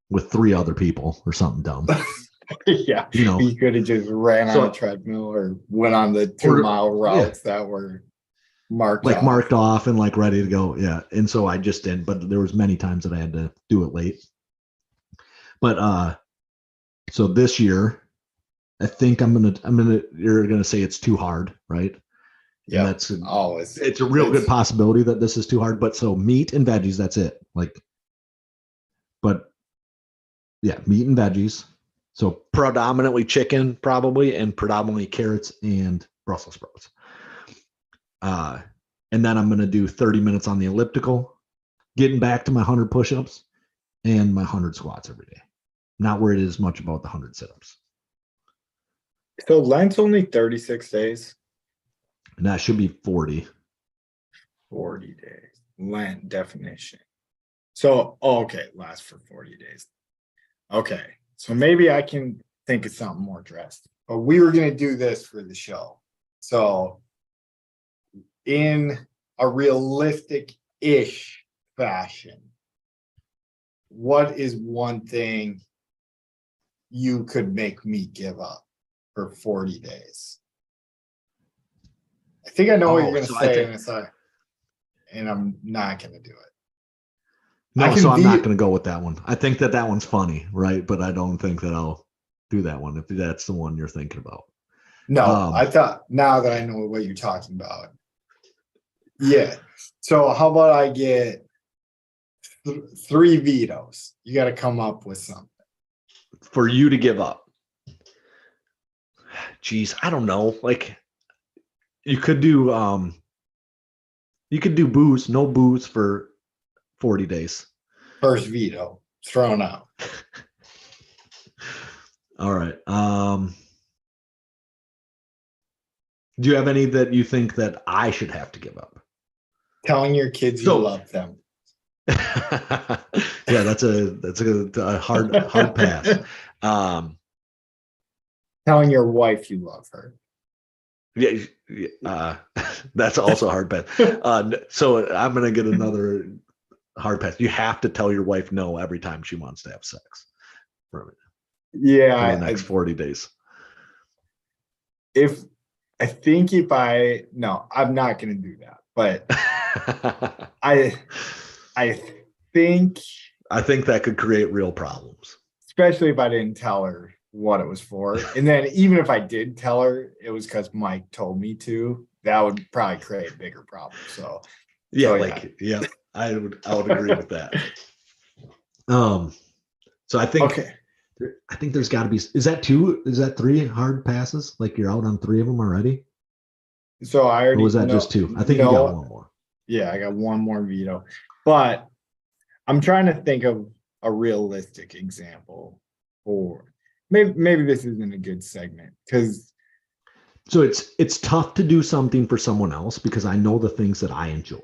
Speaker 2: with 3 other people or something dumb,
Speaker 1: Yeah,
Speaker 2: you know.
Speaker 1: you could have just ran on a
Speaker 2: So,
Speaker 1: treadmill or went on the two
Speaker 2: or
Speaker 1: mile
Speaker 2: yeah,
Speaker 1: routes that were marked
Speaker 2: like
Speaker 1: off.
Speaker 2: marked off and like ready to go. Yeah. And so I just didn't, but there was many times that I had to do it late. But so this year, I think you're gonna say it's too hard, right? And
Speaker 1: Yep, always.
Speaker 2: it's a real good
Speaker 1: It's
Speaker 2: possibility that this is too hard. But so meat and veggies, that's it. Like, but yeah, meat and veggies. So predominantly chicken, probably, and predominantly carrots and Brussels sprouts. Uh, and then I'm going to do 30 minutes on the elliptical, getting back to my 100 push-ups and my 100 squats every day. Not worried as much about the 100 sit-ups.
Speaker 1: so Lent's only 36 days.
Speaker 2: And that should be 40.
Speaker 1: 40 days. Lent definition. So okay, lasts for 40 days. Okay. So maybe I can think of something more drastic. but we were gonna do this for the show. So in a realistic-ish fashion, what is one thing you could make me give up for 40 days? I think I know what you're gonna
Speaker 2: so I
Speaker 1: say,
Speaker 2: think
Speaker 1: and it's like, and I'm not gonna do it.
Speaker 2: no,
Speaker 1: can
Speaker 2: so I'm not
Speaker 1: be-
Speaker 2: going to go with that one. I think that one's funny, right? But I don't think that I'll do that one if that's the one you're thinking about.
Speaker 1: No, I thought now that I know what you're talking about. Yeah. So how about I get 3 vetoes? You got to come up with something.
Speaker 2: For you to give up. Geez, I don't know. Like you could do booze, no booze for 40 days.
Speaker 1: First veto thrown out.
Speaker 2: All right. Do you have any that you think that I should have to give up?
Speaker 1: Telling your kids you
Speaker 2: So-
Speaker 1: love them.
Speaker 2: Yeah, that's a hard pass.
Speaker 1: Telling your wife you love her.
Speaker 2: Yeah, that's also a hard pass. So I'm gonna get another hard pass. You have to tell your wife no every time she wants to have sex for
Speaker 1: Yeah,
Speaker 2: the next 40 days.
Speaker 1: no, I'm not gonna do that. But I think,
Speaker 2: I think that could create real problems.
Speaker 1: especially if I didn't tell her what it was for, and then even if I did tell her it was because Mike told me to, that would probably create bigger problems. So
Speaker 2: Yeah,
Speaker 1: yeah.
Speaker 2: I would agree with that. So I think
Speaker 1: Okay.
Speaker 2: I think there's got to be. Is that 2? Is that 3 hard passes? Like you're out on 3 of them already?
Speaker 1: So I already
Speaker 2: Or was that
Speaker 1: know,
Speaker 2: just 2? I think you got one more.
Speaker 1: Yeah, I got one more veto, but I'm trying to think of a realistic example, or maybe this isn't a good segment because
Speaker 2: So it's tough to do something for someone else because I know the things that I enjoy,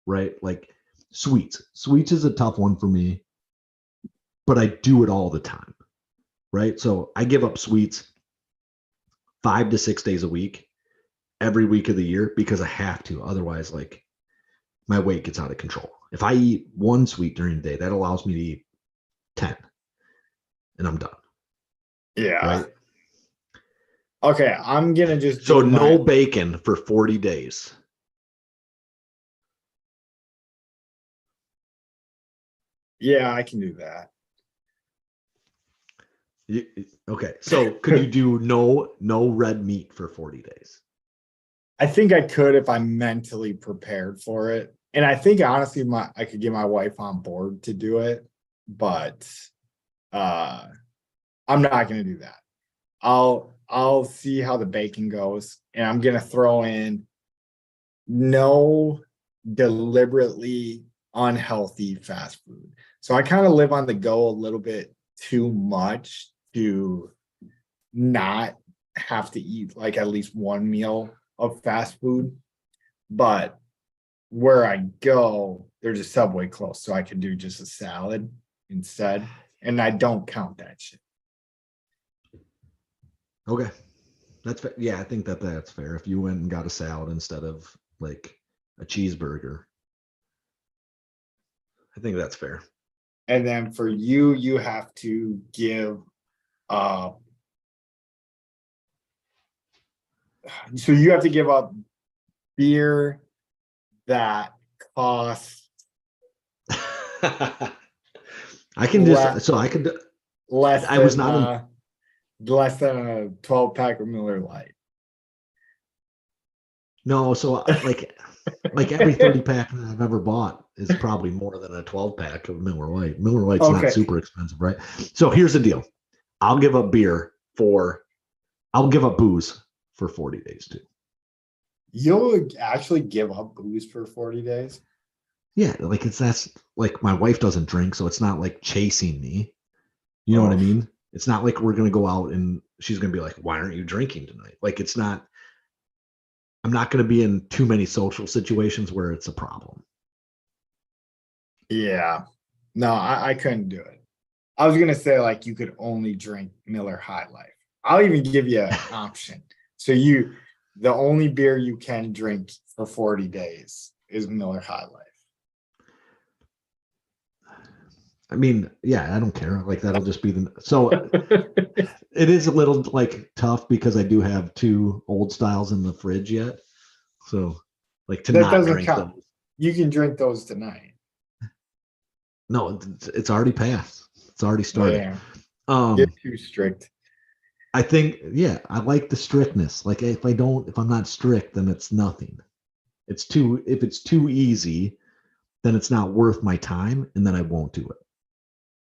Speaker 2: right? Like sweets. Sweets is a tough one for me, but I do it all the time, right? So I give up sweets 5 to 6 days a week, every week of the year because I have to. Otherwise, like my weight gets out of control. If I eat 1 sweet during the day, that allows me to eat 10 and I'm done.
Speaker 1: yeah.
Speaker 2: Right.
Speaker 1: Okay, I'm gonna just
Speaker 2: So
Speaker 1: do
Speaker 2: no bacon for 40 days.
Speaker 1: Yeah, I can do that.
Speaker 2: Okay. So could you do no red meat for 40 days?
Speaker 1: I think I could if I'm mentally prepared for it. And I think honestly I could get my wife on board to do it, but I'm not gonna do that. I'll see how the bacon goes, and I'm gonna throw in no deliberately unhealthy fast food. So I kind of live on the go a little bit too much to not have to eat like at least one meal of fast food. But where I go, there's a Subway close, so I can do just a salad instead. And I don't count that shit.
Speaker 2: Okay. That's fair. Yeah, I think that's fair. If you went and got a salad instead of like a cheeseburger, I think that's fair.
Speaker 1: And then for you, you have to give up. So you have to give up beer that costs
Speaker 2: I can just so I could.
Speaker 1: less
Speaker 2: I was
Speaker 1: than,
Speaker 2: not
Speaker 1: less than a 12 pack of Miller Lite.
Speaker 2: No, so like every 30 pack that I've ever bought is probably more than a 12 pack of Miller Lite. Miller Lite's
Speaker 1: Okay.
Speaker 2: not super expensive, right? So here's the deal. I'll give up booze for 40 days too.
Speaker 1: You'll actually give up booze for 40 days?
Speaker 2: Yeah, like that's like my wife doesn't drink, so it's not like chasing me. You know what I mean? It's not like we're gonna go out and she's gonna be like, "Why aren't you drinking tonight?" Like it's not. I'm not gonna be in too many social situations where it's a problem.
Speaker 1: Yeah. No, I couldn't do it. I was gonna say like you could only drink Miller High Life. I'll even give you an option. So the only beer you can drink for 40 days is Miller High Life.
Speaker 2: I mean, yeah, I don't care. Like that'll just be so it is a little like tough because I do have 2 old styles in the fridge yet. So like to
Speaker 1: That
Speaker 2: not
Speaker 1: doesn't
Speaker 2: drink
Speaker 1: count.
Speaker 2: them.
Speaker 1: You can drink those tonight.
Speaker 2: No, it's already passed. It's already started.
Speaker 1: Yeah. Get too strict.
Speaker 2: I think, yeah, I like the strictness. Like if I'm not strict, then it's nothing. If it's too easy, then it's not worth my time, and then I won't do it.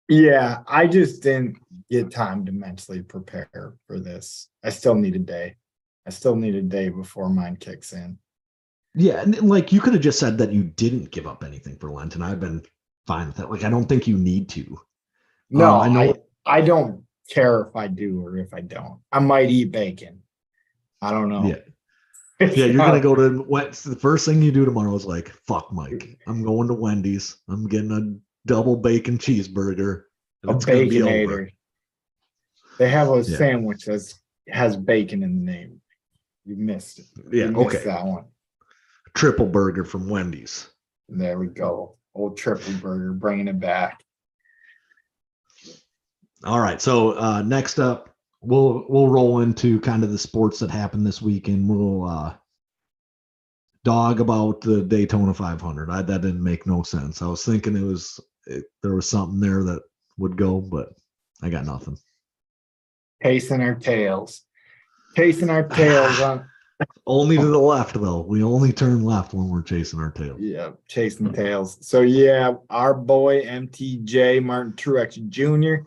Speaker 1: Yeah, I just didn't get time to mentally prepare for this. I still need a day. I still need a day before mine kicks in.
Speaker 2: Yeah, and like you could have just said that you didn't give up anything for Lent, and I've been fine with that. Like I don't think you need to.
Speaker 1: No,
Speaker 2: I know.
Speaker 1: I don't care if I do or if I don't. I might eat bacon. I don't know.
Speaker 2: Yeah, yeah. You're gonna go to what's the first thing you do tomorrow is like, fuck, Mike. I'm going to Wendy's. I'm getting a double bacon cheeseburger, and
Speaker 1: A
Speaker 2: it's gonna be over.
Speaker 1: Baconator. They have a
Speaker 2: Yeah.
Speaker 1: sandwich that has bacon in the name. You missed it.
Speaker 2: Yeah.
Speaker 1: You missed
Speaker 2: Okay.
Speaker 1: that one.
Speaker 2: Triple burger from Wendy's.
Speaker 1: There we go. Old triple burger, bringing it back.
Speaker 2: All right. So next up, we'll roll into kind of the sports that happened this week, and we'll dog about the Daytona 500. That didn't make no sense. I was thinking there was something there that would go, but I got nothing.
Speaker 1: Chasing our tails. Chasing our tails on.
Speaker 2: Only to the left, though. We only turn left when we're chasing our tail.
Speaker 1: Yeah, chasing tails. So yeah, our boy MTJ Martin Truex Jr.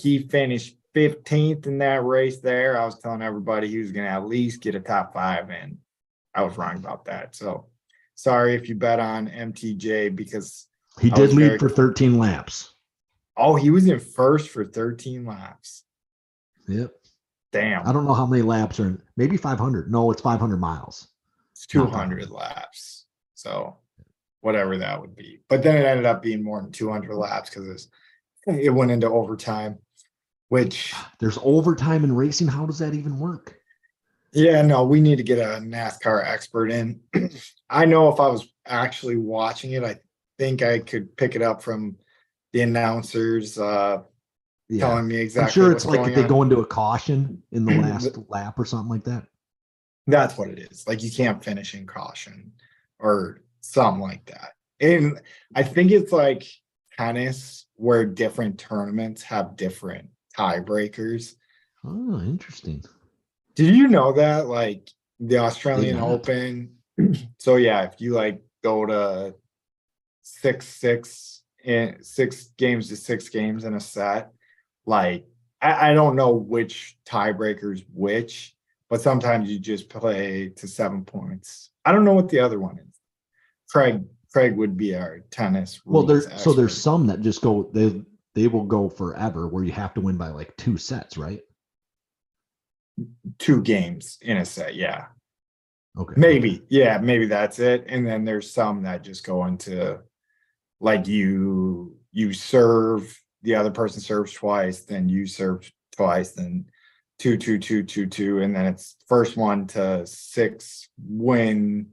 Speaker 1: He finished 15th in that race there. I was telling everybody he was going to at least get a top 5, and I was wrong about that. So sorry if you bet on MTJ because
Speaker 2: he did lead for 13 laps.
Speaker 1: Oh, he was in first for 13 laps.
Speaker 2: Yep.
Speaker 1: Damn.
Speaker 2: I don't know how many laps are in. Maybe 500. No, it's 500 miles.
Speaker 1: It's 200 laps. So whatever that would be. But then it ended up being more than 200 laps because it went into overtime, which
Speaker 2: there's overtime in racing. How does that even work?
Speaker 1: Yeah, no, we need to get a NASCAR expert in. I know if I was actually watching it, I think I could pick it up from the announcers telling me exactly.
Speaker 2: I'm sure it's like if they
Speaker 1: on.
Speaker 2: go into a caution in the last lap or something like that.
Speaker 1: That's what it is. Like you can't finish in caution or something like that. And I think it's like tennis where different tournaments have different tiebreakers.
Speaker 2: Oh, interesting.
Speaker 1: Did you know that? Like the Australian Open. So yeah, if you like go to 6-6 in 6 games to 6 games in a set, like I don't know which tiebreakers which, but sometimes you just play to 7 points. I don't know what the other one is. Craig would be our tennis.
Speaker 2: Well, there's some that just go they will go forever where you have to win by like 2 sets, right?
Speaker 1: 2 games in a set, yeah.
Speaker 2: Okay.
Speaker 1: Maybe, yeah, maybe that's it. And then there's some that just go into like you serve, the other person serves twice, then you serve twice, then 2-2-2-2-2, and then it's first one to 6 win.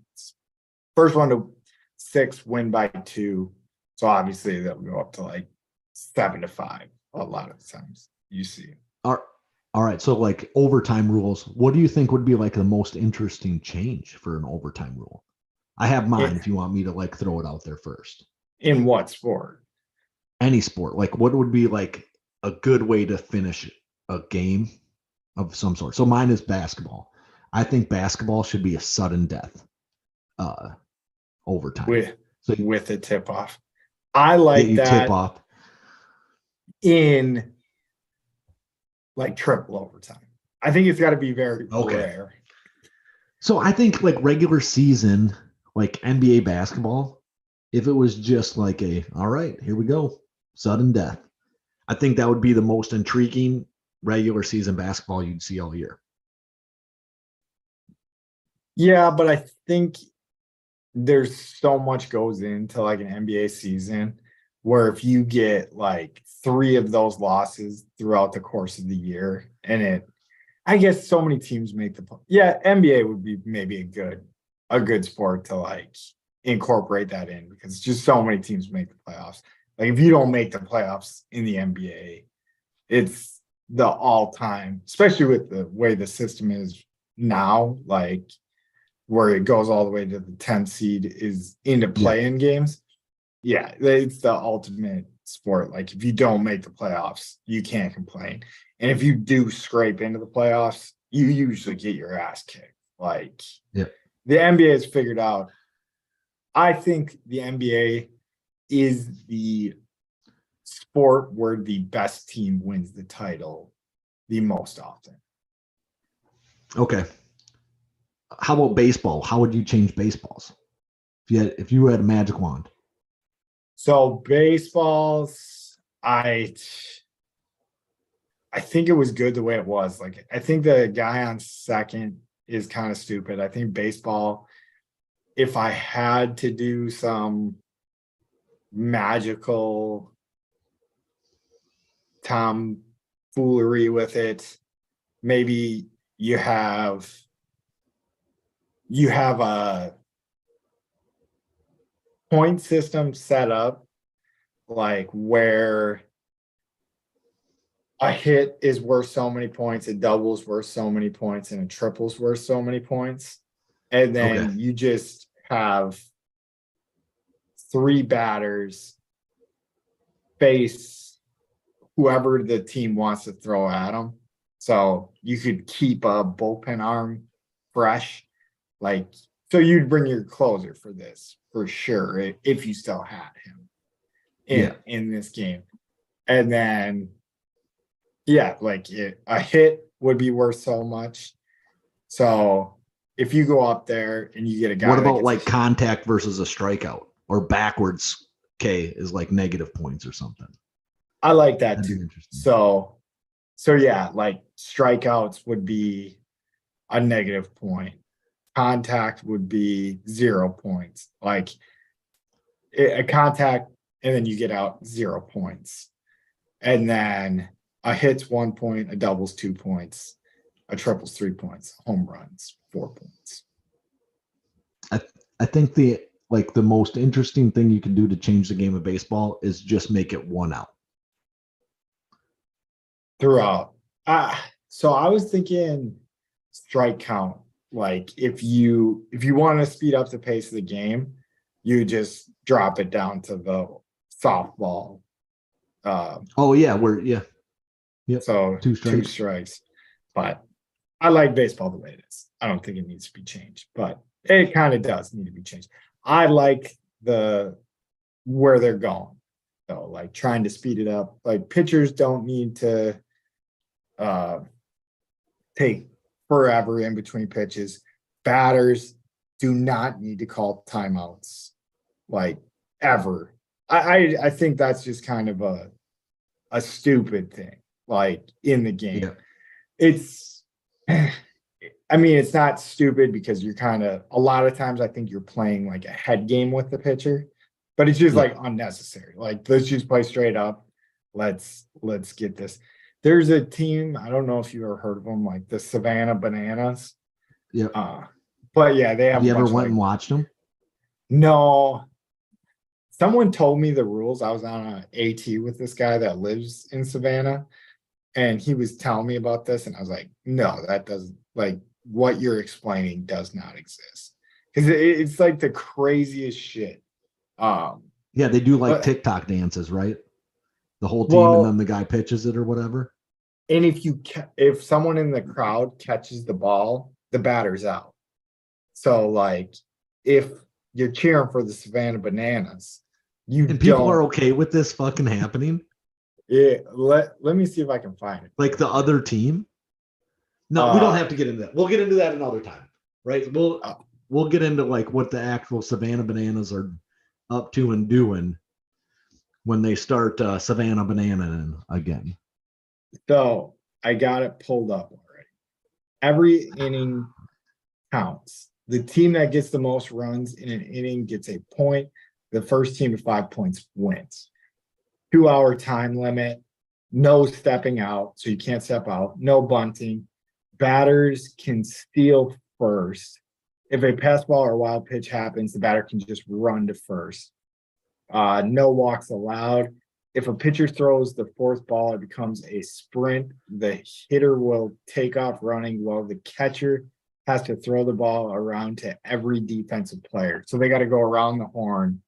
Speaker 1: First one to 6 win by 2. So obviously they'll go up to like 7-5 a lot of the times you see.
Speaker 2: All right. So like overtime rules, what do you think would be like the most interesting change for an overtime rule? I have mine if you want me to like throw it out there first.
Speaker 1: In what sport?
Speaker 2: Any sport. Like what would be like a good way to finish a game of some sort? So mine is basketball. I think basketball should be a sudden death overtime.
Speaker 1: With a tip off. I like that.
Speaker 2: Tip off.
Speaker 1: In like triple overtime. I think it's got to be very rare.
Speaker 2: So I think like regular season, like NBA basketball, if it was just like all right, here we go, sudden death, I think that would be the most intriguing regular season basketball you'd see all year.
Speaker 1: Yeah, but I think there's so much goes into like an NBA season where if you get like 3 of those losses throughout the course of the year and I guess so many teams make yeah, NBA would be maybe a good sport to like incorporate that in because just so many teams make the playoffs. Like if you don't make the playoffs in the NBA, it's the all-time, especially with the way the system is now, like where it goes all the way to the 10th seed is into play-in games. Yeah, it's the ultimate sport. Like if you don't make the playoffs, you can't complain. And if you do scrape into the playoffs, you usually get your ass kicked. Like the NBA has figured out. I think the NBA is the sport where the best team wins the title the most often.
Speaker 2: Okay. How about baseball? How would you change baseballs if you had a magic wand?
Speaker 1: So baseballs, I think it was good the way it was. Like I think the guy on second is kind of stupid. I think baseball, if I had to do some magical tomfoolery with it, maybe you have a point system set up like where a hit is worth so many points, a double's worth so many points, and a triple's worth so many points. And then you just have 3 batters face whoever the team wants to throw at them. So you could keep a bullpen arm fresh. Like, so you'd bring your closer for this for sure if you still had him in this game. And then, a hit would be worth so much. So if you go up there and you get a guy.
Speaker 2: What about like contact versus a strikeout or backwards K is like negative points or something?
Speaker 1: I like that too. So yeah, like strikeouts would be a negative point. Contact would be 0 points. Like a contact, and then you get out 0 points. And then a hit's 1 point, a double's 2 points, a triple's 3 points, home runs 4 points.
Speaker 2: I think the most interesting thing you can do to change the game of baseball is just make it 1 out.
Speaker 1: Throughout. So I was thinking strike count. Like if you want to speed up the pace of the game, you just drop it down to the softball.
Speaker 2: Yep.
Speaker 1: So 2 strikes. But I like baseball the way it is. I don't think it needs to be changed, but it kind of does need to be changed. I like where they're going. So like trying to speed it up. Like pitchers don't need to take forever in between pitches. Batters do not need to call timeouts like ever. I think that's just kind of a stupid thing like in the game. It's it's not stupid because you're kind of a lot of times I think you're playing like a head game with the pitcher, but it's just like unnecessary. Like let's just play straight up. Let's get this. There's a team, I don't know if you ever heard of them, like the Savannah Bananas.
Speaker 2: Yeah.
Speaker 1: But yeah, they have.
Speaker 2: You ever went and watched them?
Speaker 1: No. Someone told me the rules. I was on an AT with this guy that lives in Savannah, and he was telling me about this, and I was like, no, that doesn't, like, what you're explaining does not exist. Because it's like the craziest shit.
Speaker 2: They do like TikTok dances, right? The whole team, and then the guy pitches it or whatever.
Speaker 1: And if someone in the crowd catches the ball, the batter's out. So like if you're cheering for the Savannah Bananas,
Speaker 2: people are okay with this fucking happening.
Speaker 1: Yeah, let me see if I can find it.
Speaker 2: Like the other team. No, we don't have to get into that. We'll get into that another time, right? We'll get into like what the actual Savannah Bananas are up to and doing when they start Savannah Banana again.
Speaker 1: So I got it pulled up already. Every inning counts. The team that gets the most runs in an inning gets a point. The first team to 5 points wins. 2-hour time limit. No stepping out, so you can't step out. No bunting. batters can steal first. If a pass ball or wild pitch happens, the batter can just run to first. No walks allowed. If a pitcher throws the fourth ball, it becomes a sprint. The hitter will take off running while the catcher has to throw the ball around to every defensive player. So they got to go around the horn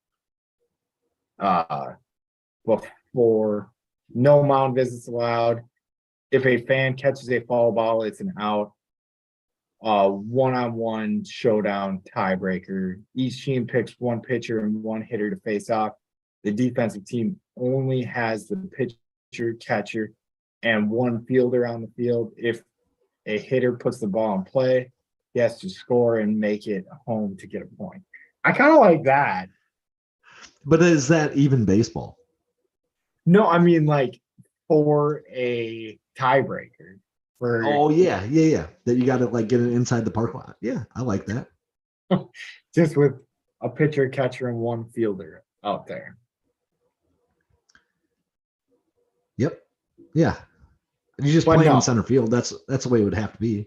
Speaker 1: before. No mound visits allowed. If a fan catches a foul ball, it's an out. One-on-one showdown tiebreaker. Each team picks one pitcher and one hitter to face off. The defensive team only has the pitcher, catcher, and one fielder on the field. If a hitter puts the ball in play, he has to score and make it home to get a point. I kind of like that.
Speaker 2: But is that even baseball?
Speaker 1: No, I mean like for a tiebreaker.
Speaker 2: Oh yeah. That you got to like get it inside the park lot. Yeah, I like that.
Speaker 1: Just with a pitcher, catcher, and one fielder out there.
Speaker 2: Yep. Yeah. You just play in center field. That's the way it would have to be.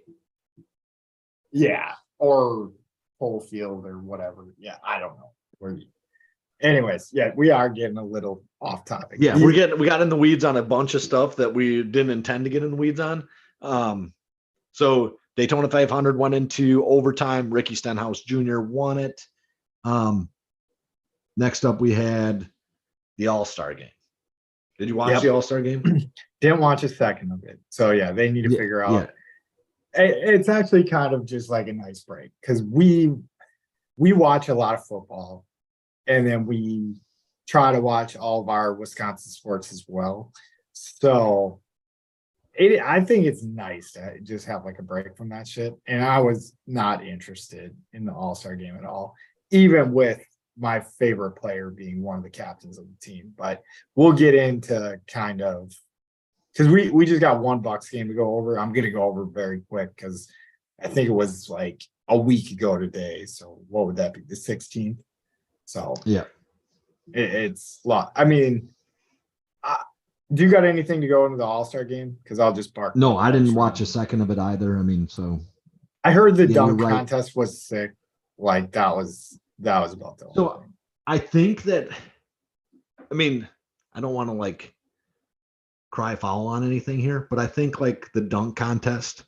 Speaker 1: Yeah, or full field or whatever. Yeah, I don't know. Anyways, yeah, we are getting a little off topic.
Speaker 3: Yeah, we got in the weeds on a bunch of stuff that we didn't intend to get in the weeds on. So Daytona 500 went into overtime. Ricky Stenhouse Jr. won it.
Speaker 2: Next up, we had
Speaker 3: The All-Star Game. Did you watch the All-Star Game?
Speaker 1: Didn't watch a second of it. So yeah, they need to figure out. Yeah. It's actually kind of just like a nice break because we watch a lot of football, and then we try to watch all of our Wisconsin sports as well. So I think it's nice to just have like a break from that shit. And I was not interested in the All-Star Game at all, even with my favorite player being one of the captains of the team. But we'll get into kind of, because we just got one Bucks game to go over. I'm going to go over very quick because I think it was like a week ago today. So what would that be? The 16th. So
Speaker 2: yeah,
Speaker 1: it's a lot. I mean, do you got anything to go into the All-Star Game? Because I'll just bark.
Speaker 2: No, I didn't watch a second of it either. I mean, so
Speaker 1: I heard the dunk contest was sick. Like that was about the
Speaker 2: only thing. I think that, I mean, I don't want to like cry foul on anything here, but I think like the dunk contest,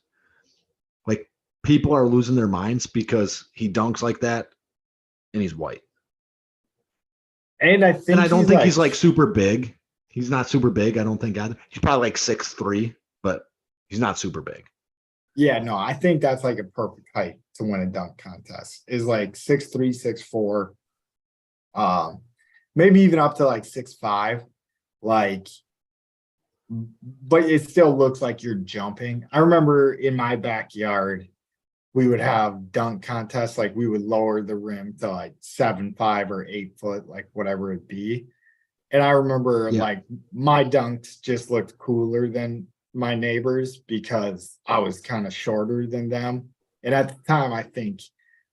Speaker 2: like people are losing their minds because he dunks like that and he's white.
Speaker 1: And I
Speaker 2: don't think he's like super big. He's not super big. I don't think either. He's probably like 6'3", but he's not super big.
Speaker 1: Yeah, no, I think that's like a perfect height to win a dunk contest. Is like 6'3", 6'4", maybe even up to like 6'5". Like, but it still looks like you're jumping. I remember in my backyard, we would have dunk contests. Like we would lower the rim to like 7'5" or 8 foot, like whatever it be. And I remember like my dunks just looked cooler than my neighbors because I was kind of shorter than them. And at the time, I think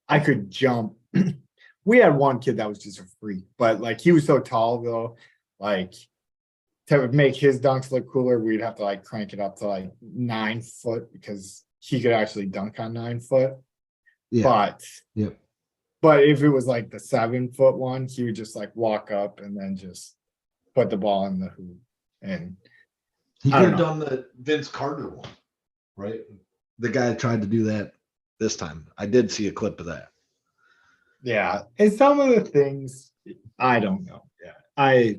Speaker 1: I could jump. We had one kid that was just a freak, but like he was so tall though, like to make his dunks look cooler, we'd have to like crank it up to like 9 foot because he could actually dunk on 9 foot.
Speaker 2: Yeah.
Speaker 1: But if it was like the 7 foot one, he would just like walk up and then just put the ball in the hoop. And
Speaker 2: he could have done the Vince Carter one, right? The guy tried to do that this time. I did see a clip of that.
Speaker 1: Yeah. And some of the things, I don't know. Yeah.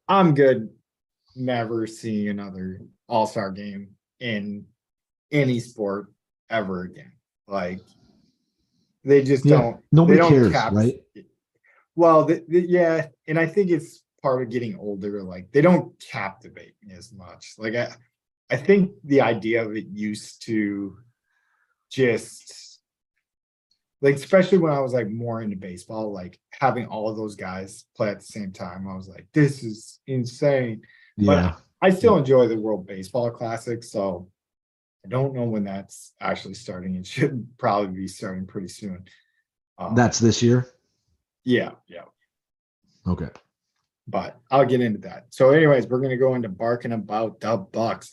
Speaker 1: I'm good never seeing another All-Star game in any sport ever again. Like they just don't.
Speaker 2: Nobody
Speaker 1: they don't
Speaker 2: cares, right?
Speaker 1: Well, yeah, and I think it's part of getting older. Like they don't captivate me as much. Like I think the idea of it used to just like, especially when I was like more into baseball, like having all of those guys play at the same time, I was like, this is insane.
Speaker 2: Yeah.
Speaker 1: But I still enjoy the World Baseball Classic, so I don't know when that's actually starting. It should probably be starting pretty soon.
Speaker 2: That's this year?
Speaker 1: Yeah.
Speaker 2: Okay.
Speaker 1: But I'll get into that. So anyways, we're going to go into barking about the Bucks.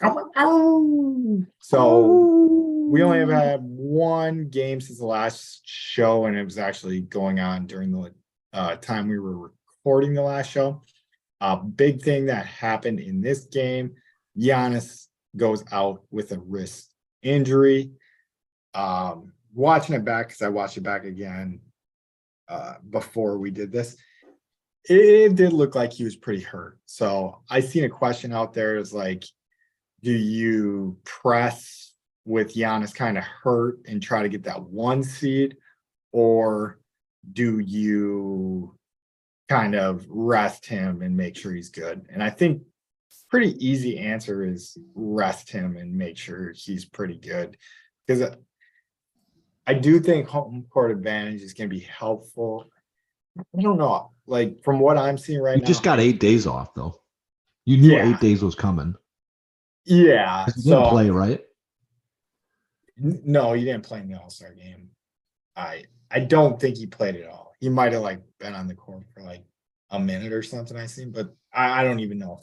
Speaker 1: So we only have had one game since the last show, and it was actually going on during the time we were recording the last show. Big thing that happened in this game, Giannis goes out with a wrist injury. Watching it back, because I watched it back again before we did this, it did look like he was pretty hurt. So I seen a question out there is like, do you press with Giannis kind of hurt and try to get that 1 seed, or do you kind of rest him and make sure he's good? And I think pretty easy answer is rest him and make sure he's pretty good, because I do think home court advantage is going to be helpful. I don't know, like from what I'm seeing right
Speaker 2: You
Speaker 1: now.
Speaker 2: just got 8 days off though. You knew
Speaker 1: Yeah.
Speaker 2: 8 days was coming.
Speaker 1: Yeah.
Speaker 2: 'Cause you didn't
Speaker 1: So
Speaker 2: play, right?
Speaker 1: no, he didn't play in the All-Star game. I don't think he played at all. He might have like been on the court for like a minute or something I seen, but I don't even know if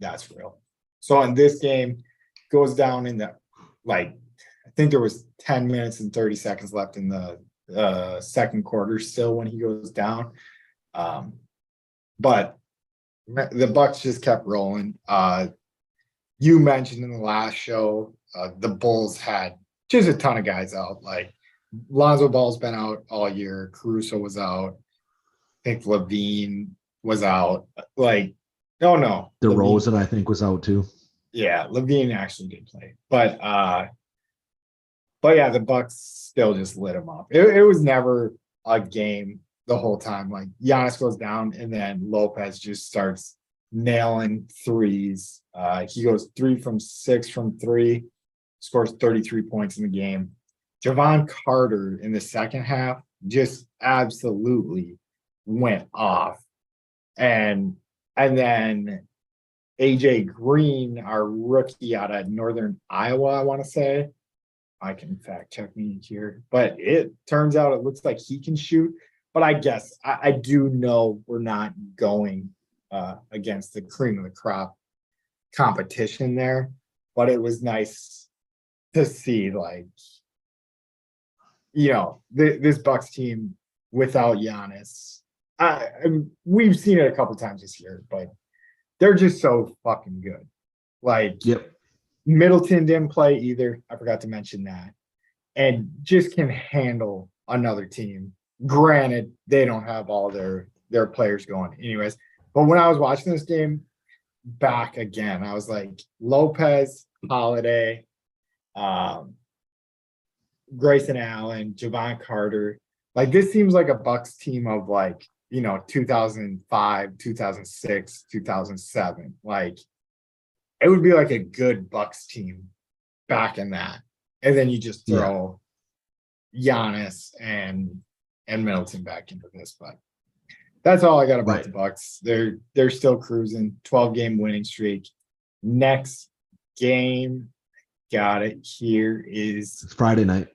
Speaker 1: that's real. So in this game, goes down in the like, I think there was 10 minutes and 30 seconds left in the second quarter still when he goes down. But the Bucks just kept rolling. You mentioned in the last show, the Bulls had just a ton of guys out. Like Lonzo Ball's been out all year. Caruso was out. I think Levine was out. Like, no.
Speaker 2: DeRozan, I think, was out too.
Speaker 1: Yeah, Levine actually did play. But yeah, the Bucks still just lit him up. It was never a game the whole time. Like Giannis goes down and then Lopez just starts nailing threes. He goes 3 from 6 from 3, scores 33 points in the game. Javon Carter in the second half just absolutely went off. And then AJ Green, our rookie out of Northern Iowa, I want to say. I can fact check me here, but it turns out it looks like he can shoot. But I guess I do know we're not going against the cream of the crop competition there, but it was nice to see, like, this Bucks team without Giannis. We've seen it a couple times this year, but they're just so fucking good. Like,
Speaker 2: Yep.
Speaker 1: Middleton didn't play either. I forgot to mention that. And just can handle another team. Granted, they don't have all their players going anyways. But when I was watching this game back again, I was like, Lopez, Holiday, Grayson Allen, Javon Carter. Like, this seems like a Bucks team of 2005, 2006, 2007. Like, it would be like a good Bucks team back in that. And then you just throw Giannis and Middleton back into this. But that's all I got about the Bucks. They're still cruising, 12-game winning streak. Next game, got it here, is
Speaker 2: It's Friday night.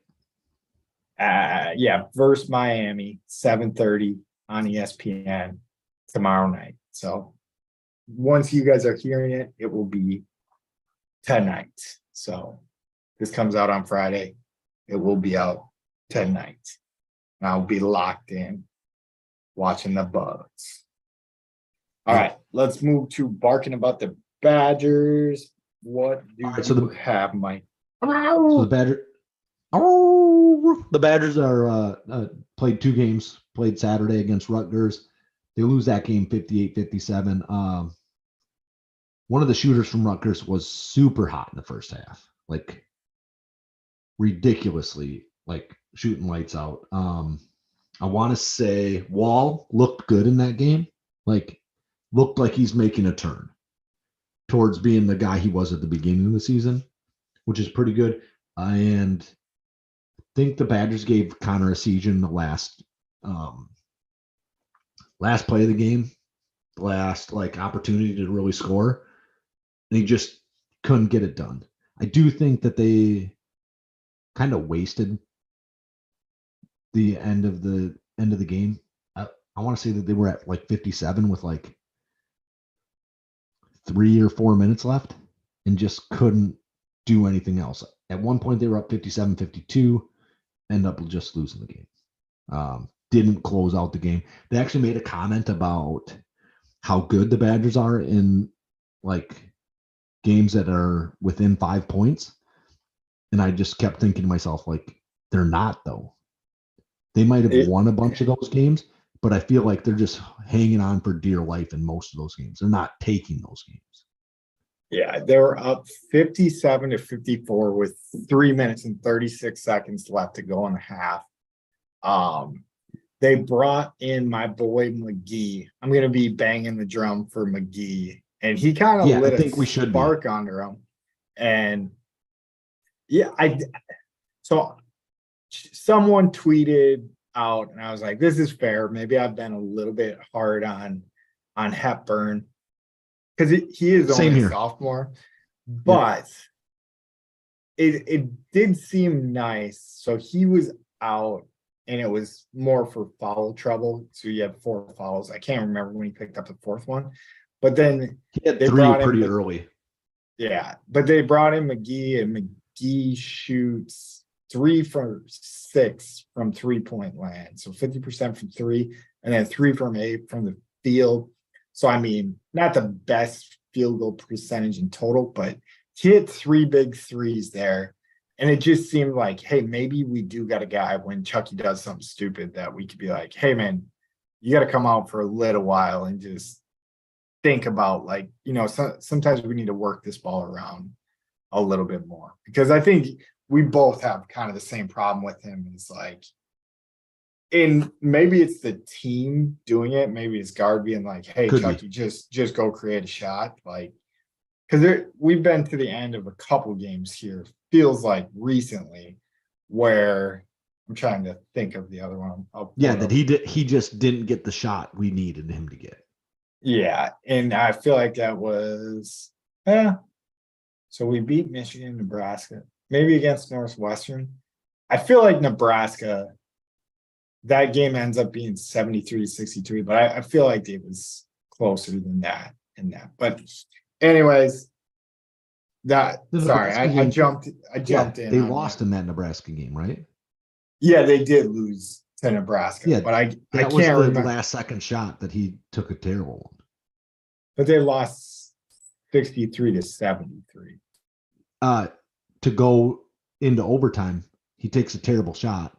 Speaker 1: versus Miami, 7:30 on ESPN tomorrow night. So once you guys are hearing it, it will be tonight. So this comes out on Friday. It will be out tonight. And I'll be locked in watching the Bucks. All right, let's move to barking about the Badgers. What do you have, Mike?
Speaker 2: So the Badgers are played 2 games. Played Saturday against Rutgers. They lose that game 58-57. One of the shooters from Rutgers was super hot in the first half, like ridiculously, like shooting lights out. I want to say Wall looked good in that game, like looked like he's making a turn towards being the guy he was at the beginning of the season, which is pretty good. And I think the Badgers gave Connor Essegian the last play of the game, last opportunity to really score, and he just couldn't get it done. I do think that they kind of wasted the end of the game. I want to say that they were at 57 with 3 or 4 minutes left and just couldn't do anything else. At one point, they were up 57-52, end up just losing the game. Didn't close out the game. They actually made a comment about how good the Badgers are in like games that are within 5 points. And I just kept thinking to myself, like, they're not, though. They might have won a bunch of those games, but I feel like they're just hanging on for dear life in most of those games. They're not taking those games.
Speaker 1: Yeah, they were up 57-54 with 3 minutes and 36 seconds left to go in the half. They brought in my boy McGee. I'm gonna be banging the drum for McGee, and he kind of lit
Speaker 2: I think we should
Speaker 1: spark under him. And yeah, so someone tweeted out, and I was like, "This is fair." Maybe I've been a little bit hard on Hepburn because he is
Speaker 2: Same
Speaker 1: only a
Speaker 2: here.
Speaker 1: sophomore, but it did seem nice. So he was out, and it was more for foul trouble. So you had 4 fouls. I can't remember when he picked up the 4th one, but then
Speaker 2: He had
Speaker 1: they
Speaker 2: 3
Speaker 1: brought
Speaker 2: pretty
Speaker 1: in
Speaker 2: early.
Speaker 1: yeah, but they brought in McGee, and McGee shoots 3 for 6 from 3-point land. So 50% from 3, and then 3 from 8 from the field. So I mean, not the best field goal percentage in total, but he hit 3 big threes there. And it just seemed like, hey, maybe we do got a guy when Chucky does something stupid that we could be like, hey man, you got to come out for a little while and just think about, like, sometimes we need to work this ball around a little bit more, because I think we both have kind of the same problem with him. Is like, and maybe it's the team doing it. Maybe it's guard being like, hey,
Speaker 2: Could be.
Speaker 1: Chucky, just go create a shot. Like, because we've been to the end of a couple games here, feels like recently, where I'm trying to think of the other one.
Speaker 2: That he just didn't get the shot we needed him to get.
Speaker 1: Yeah, and I feel like that was so we beat Michigan, Nebraska, maybe against Northwestern. I feel like Nebraska, that game ends up being 73-63, but I feel like it was closer than that in that. But anyways, I jumped in.
Speaker 2: They lost in that Nebraska game, right?
Speaker 1: Yeah, they did lose to Nebraska.
Speaker 2: Yeah,
Speaker 1: but I
Speaker 2: that
Speaker 1: can't
Speaker 2: was the
Speaker 1: remember.
Speaker 2: last second shot that he took a terrible one.
Speaker 1: But they lost 63-73.
Speaker 2: To go into overtime, he takes a terrible shot.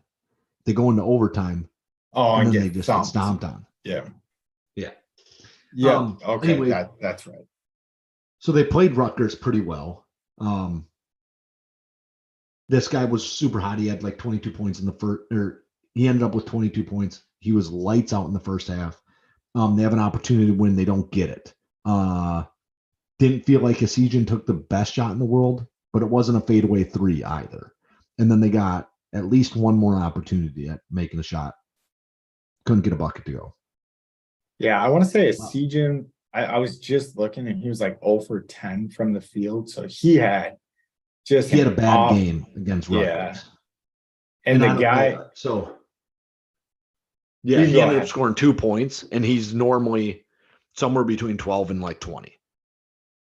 Speaker 2: They go into overtime. And then they just get stomped on.
Speaker 1: Yeah.
Speaker 2: Yeah.
Speaker 1: Yeah. Okay.
Speaker 2: Anyway,
Speaker 1: that's right.
Speaker 2: So they played Rutgers pretty well. This guy was super hot. He had like 22 points in the first, or he ended up with 22 points. He was lights out in the first half. They have an opportunity to win. They don't get it. Didn't feel like Esijan took the best shot in the world, but it wasn't a fadeaway 3 either. And then they got at least one more opportunity at making a shot. Couldn't get a bucket to go.
Speaker 1: Yeah, I want to say Esijan, I was just looking, and he was like 0 for 10 from the field. So he had
Speaker 2: a bad game against Rutgers.
Speaker 1: Yeah. And the guy,
Speaker 3: he ended up scoring 2 points, and he's normally somewhere between 12 and like 20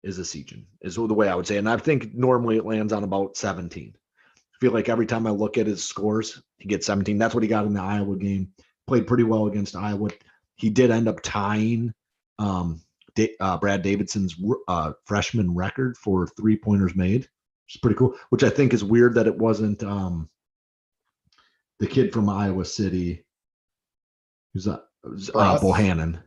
Speaker 3: is Esijan, is the way I would say. And I think normally it lands on about 17. I feel like every time I look at his scores, he gets 17. That's what he got in the Iowa game. Played pretty well against Iowa. He did end up tying Brad Davidson's freshman record for 3-pointers made, which is pretty cool. Which I think is weird that it wasn't the kid from Iowa City, who's Bohannon.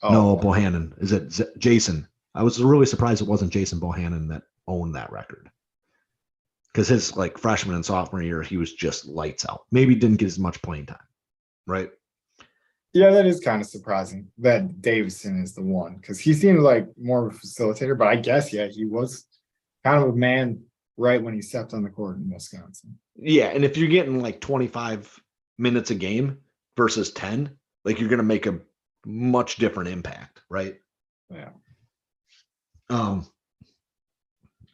Speaker 1: Oh.
Speaker 2: No, Bohannon. Is it Jason? I was really surprised it wasn't Jason Bohannon that owned that record, because his like freshman and sophomore year, he was just lights out. Maybe didn't get as much playing time, right?
Speaker 1: Yeah, that is kind of surprising that Davidson is the one, because he seemed like more of a facilitator. But I guess, yeah, he was kind of a man right when he stepped on the court in Wisconsin.
Speaker 3: Yeah, and if you're getting like 25 minutes a game versus 10, like you're going to make a much different impact, right?
Speaker 1: Yeah.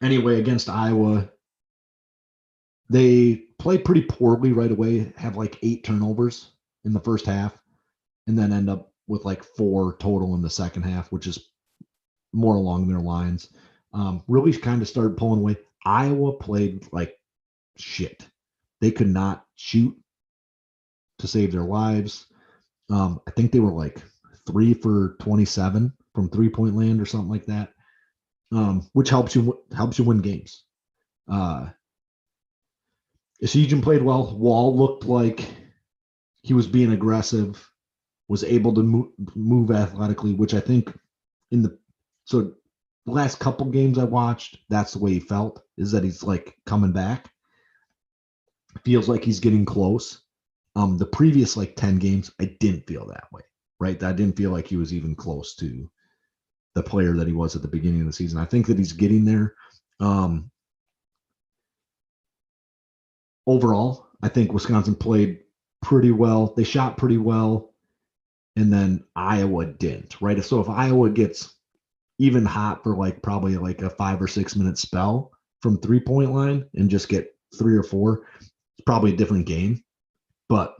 Speaker 2: Anyway, against Iowa, they played pretty poorly right away, have like 8 turnovers in the first half, and then end up with like 4 total in the second half, which is more along their lines. Really kind of started pulling away. Iowa played like shit. They could not shoot to save their lives. I think they were like 3 for 27 from 3-point land or something like that, which helps you win games. Esigian played well. Wall looked like he was being aggressive, was able to move athletically, which I think the last couple games I watched, that's the way he felt, is that he's like coming back. Feels like he's getting close. The previous like 10 games, I didn't feel that way, right? I didn't feel like he was even close to the player that he was at the beginning of the season. I think that he's getting there. Overall, I think Wisconsin played pretty well. They shot pretty well. And then Iowa didn't, right? So if Iowa gets even hot for like probably like a 5 or 6 minute spell from 3-point line and just get 3 or 4, it's probably a different game. But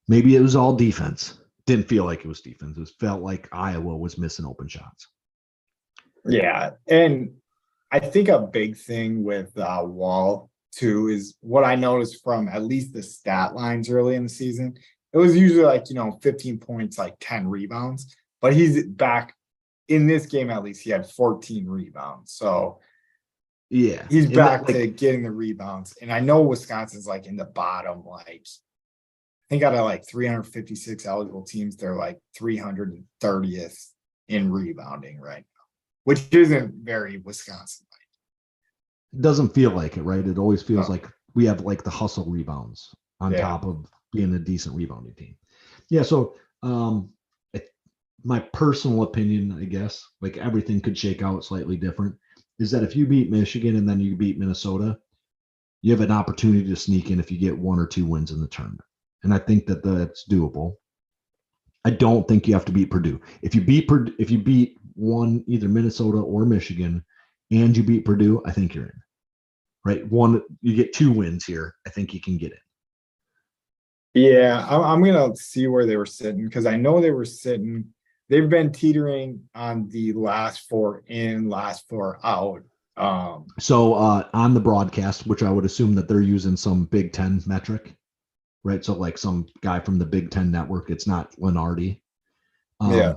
Speaker 2: maybe it was all defense. Didn't feel like it was defense. It felt like Iowa was missing open shots.
Speaker 1: Yeah. And I think a big thing with Wall too is what I noticed from at least the stat lines early in the season. It was usually like, 15 points, like 10 rebounds, but he's back in this game. At least he had 14 rebounds. So
Speaker 2: yeah,
Speaker 1: he's back to getting the rebounds. And I know Wisconsin's like in the bottom, like I think out of like 356 eligible teams, they're like 330th in rebounding right now, which isn't very Wisconsin.
Speaker 2: It doesn't feel like it, right? It always feels like we have like the hustle rebounds on top of being a decent rebounding team. Yeah. So my personal opinion, I guess, like everything could shake out slightly different, is that if you beat Michigan and then you beat Minnesota, you have an opportunity to sneak in if you get 1 or 2 wins in the tournament. And I think that that's doable. I don't think you have to beat Purdue. If you beat one, either Minnesota or Michigan, and you beat Purdue, I think you're in. Right? You get 2 wins here. I think you can get in.
Speaker 1: Yeah, I'm gonna see where they were sitting because I know they were sitting. They've been teetering on the last 4 in, last 4 out.
Speaker 2: So on the broadcast, which I would assume that they're using some Big Ten metric, right? So like some guy from the Big Ten network, it's not Lenardi.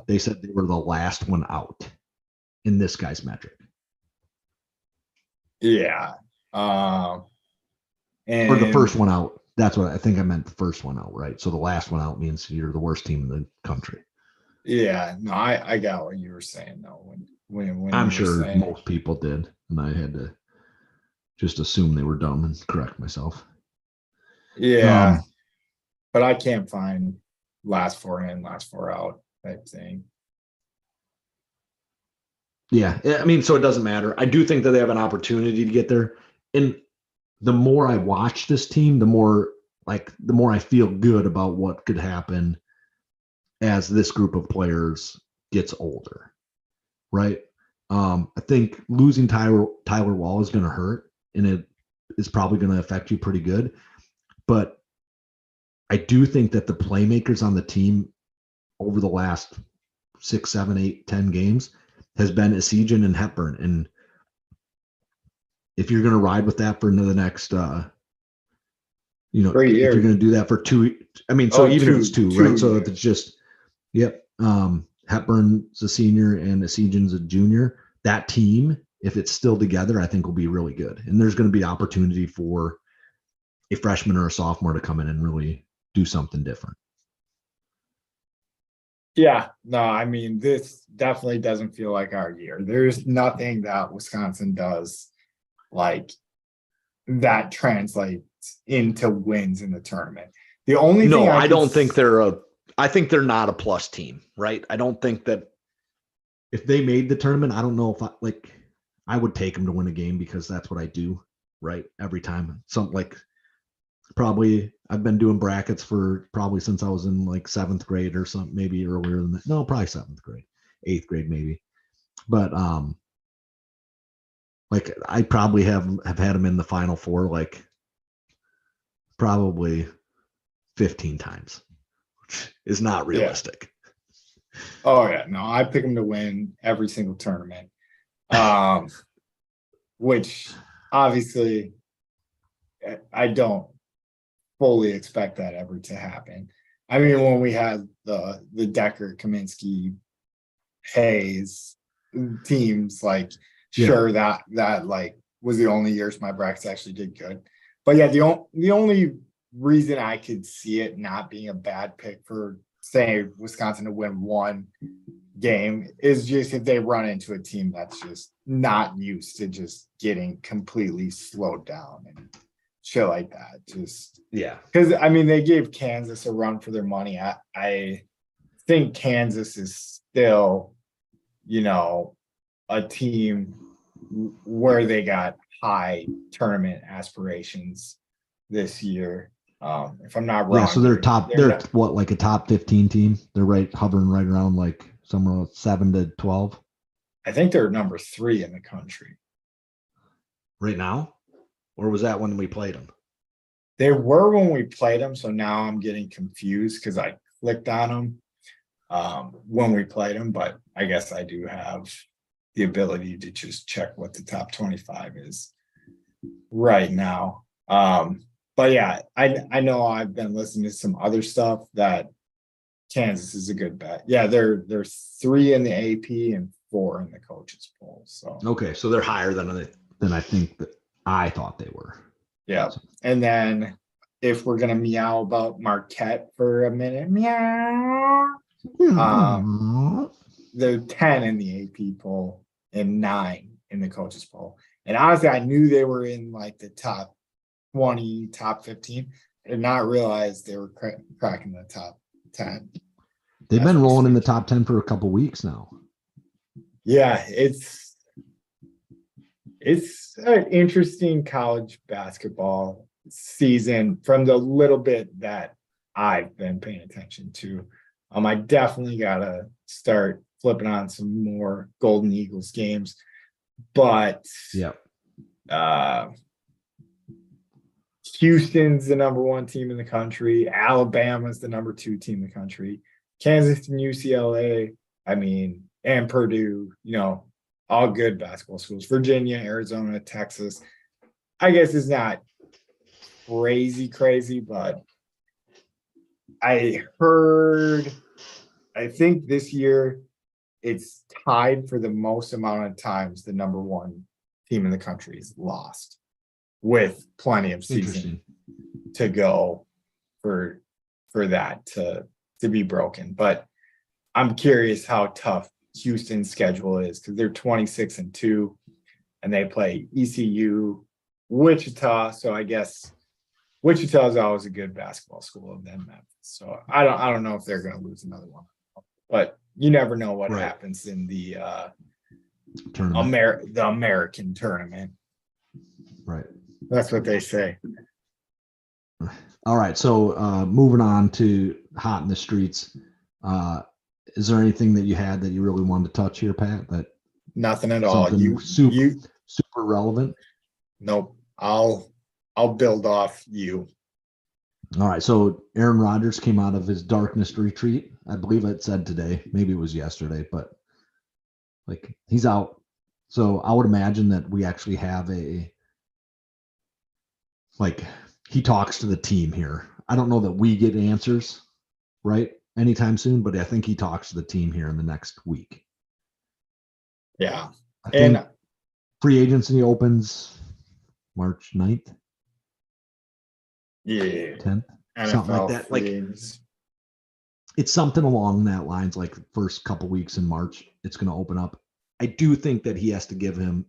Speaker 2: They said they were the last one out in this guy's metric.
Speaker 1: Yeah.
Speaker 2: Or the first one out. That's what I think I meant, the first one out, right? So the last one out means you're the worst team in the country.
Speaker 1: Yeah, no, I got what you were saying though. When
Speaker 2: I'm sure most people did, and I had to just assume they were dumb and correct myself.
Speaker 1: Yeah, but I can't find last 4 in, last 4 out type thing.
Speaker 2: Yeah, I mean, so it doesn't matter. I do think that they have an opportunity to get there. And the more I watch this team, the more I feel good about what could happen as this group of players gets older, right? I think losing Tyler Wall is going to hurt, and it is probably going to affect you pretty good. But I do think that the playmakers on the team over the last 6, 7, 8, 10 games has been Esigian and Hepburn. And if you're going to ride with that for the next, if you're going to do that for 2, I mean, so even if it's 2, right? So if it's just, Hepburn's a senior and Esigian's a junior, that team, if it's still together, I think will be really good. And there's going to be opportunity for a freshman or a sophomore to come in and really do something different.
Speaker 1: Yeah, no, I mean, this definitely doesn't feel like our year. There's nothing that Wisconsin does like that translates into wins in the tournament. The only thing
Speaker 3: I don't think I think they're not a plus team, right? I don't think that
Speaker 2: if they made the tournament, I don't know if I would take them to win a game because that's what I do, right? Every time. Probably I've been doing brackets for probably since I was in like 7th grade or something, maybe earlier than that. No, probably 7th grade, 8th grade, maybe. But I probably have had them in the Final Four like probably 15 times, which is not realistic.
Speaker 1: Yeah. Oh yeah, no, I pick them to win every single tournament. Which obviously I don't fully expect that ever to happen. I mean, when we had the Decker, Kaminsky, Hayes teams, like
Speaker 2: Yeah.
Speaker 1: sure that like was the only years my brackets actually did good. But yeah, the only reason I could see it not being a bad pick for say Wisconsin to win one game is just if they run into a team that's just not used to just getting completely slowed down and shit like that. Just
Speaker 3: Yeah.
Speaker 1: because I mean they gave Kansas a run for their money. I think Kansas is still, you know, a team where they got high tournament aspirations this year. If I'm not wrong,
Speaker 2: Yeah, so they're top. They're
Speaker 1: not-
Speaker 2: what, like a top 15 team. They're right hovering right around like somewhere 7 to 12
Speaker 1: I think they're number 3 in the country.
Speaker 2: right now.
Speaker 3: Or was that when we played them?
Speaker 1: They were when we played them, so now I'm getting confused because I clicked on them when we played them, but I guess I do have the ability to just check what the top 25 is right now. But yeah, I know I've been listening to some other stuff that Kansas is a good bet. Yeah, they're 3 in the AP and 4 in the coaches poll. So
Speaker 2: Okay, so they're higher than I think that I thought they were.
Speaker 1: yeah. And then if we're gonna meow about Marquette for a minute, meow. They're 10 in the AP poll and 9 in the coaches poll. And honestly, I knew they were in like the top 20, top 15. I did not realize they were cracking the top 10.
Speaker 2: They've
Speaker 1: That's
Speaker 2: been
Speaker 1: what
Speaker 2: rolling in the
Speaker 1: sticks.
Speaker 2: top 10 for a couple weeks now.
Speaker 1: Yeah, it's an interesting college basketball season from the little bit that I've been paying attention to. I definitely gotta start flipping on some more Golden Eagles games, but
Speaker 2: Yeah.
Speaker 1: Houston's the number 1 team in the country. Alabama's the number 2 team in the country. Kansas and UCLA, I mean, and Purdue, you know, all good basketball schools. Virginia, Arizona, Texas. I guess it's not crazy, but I think this year it's tied for the most amount of times the number 1 team in the country is lost, with plenty of season
Speaker 2: Interesting.
Speaker 1: to go for that to be broken. But I'm curious how tough Houston's schedule is because they're 26-2 and they play ECU, Wichita. So I guess Wichita is always a good basketball school, and then Memphis. So I don't know if they're going to lose another one, but you never know what
Speaker 2: Right.
Speaker 1: happens in the
Speaker 2: Tournament.
Speaker 1: the American tournament.
Speaker 2: Right.
Speaker 1: That's what they say.
Speaker 2: All right. So moving on to hot in the streets. Is there anything that you had that you really wanted to touch here, Pat? That
Speaker 1: Nothing at all.
Speaker 2: something super relevant?
Speaker 1: Nope. I'll build off you.
Speaker 2: All right. So Aaron Rodgers came out of his darkness retreat. I believe it said today. Maybe it was yesterday, but like he's out. So I would imagine that we actually have he talks to the team here. I don't know that we get answers right anytime soon, but I think he talks to the team here in the next week.
Speaker 1: Yeah.
Speaker 2: I think
Speaker 1: And
Speaker 2: free agency opens March 9th,
Speaker 1: yeah,
Speaker 2: 10th,
Speaker 1: NFL
Speaker 2: something like that. Like
Speaker 1: friends.
Speaker 2: it's something along that lines, like the first couple weeks in March, it's going to open up. I do think that he has to give them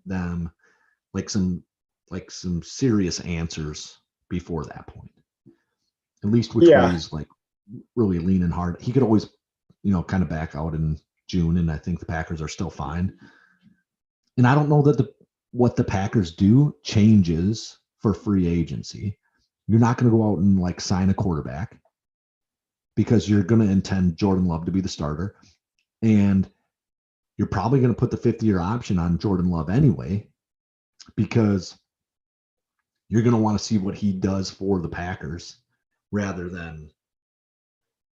Speaker 2: some serious answers before that point, at least which way he's like really leaning hard. He could always, kind of back out in June, and I think the Packers are still fine. And I don't know that what the Packers do changes for free agency. You're not going to go out and like sign a quarterback because you're going to intend Jordan Love to be the starter, and you're probably going to put the 5th-year option on Jordan Love anyway, because you're going to want to see what he does for the Packers rather than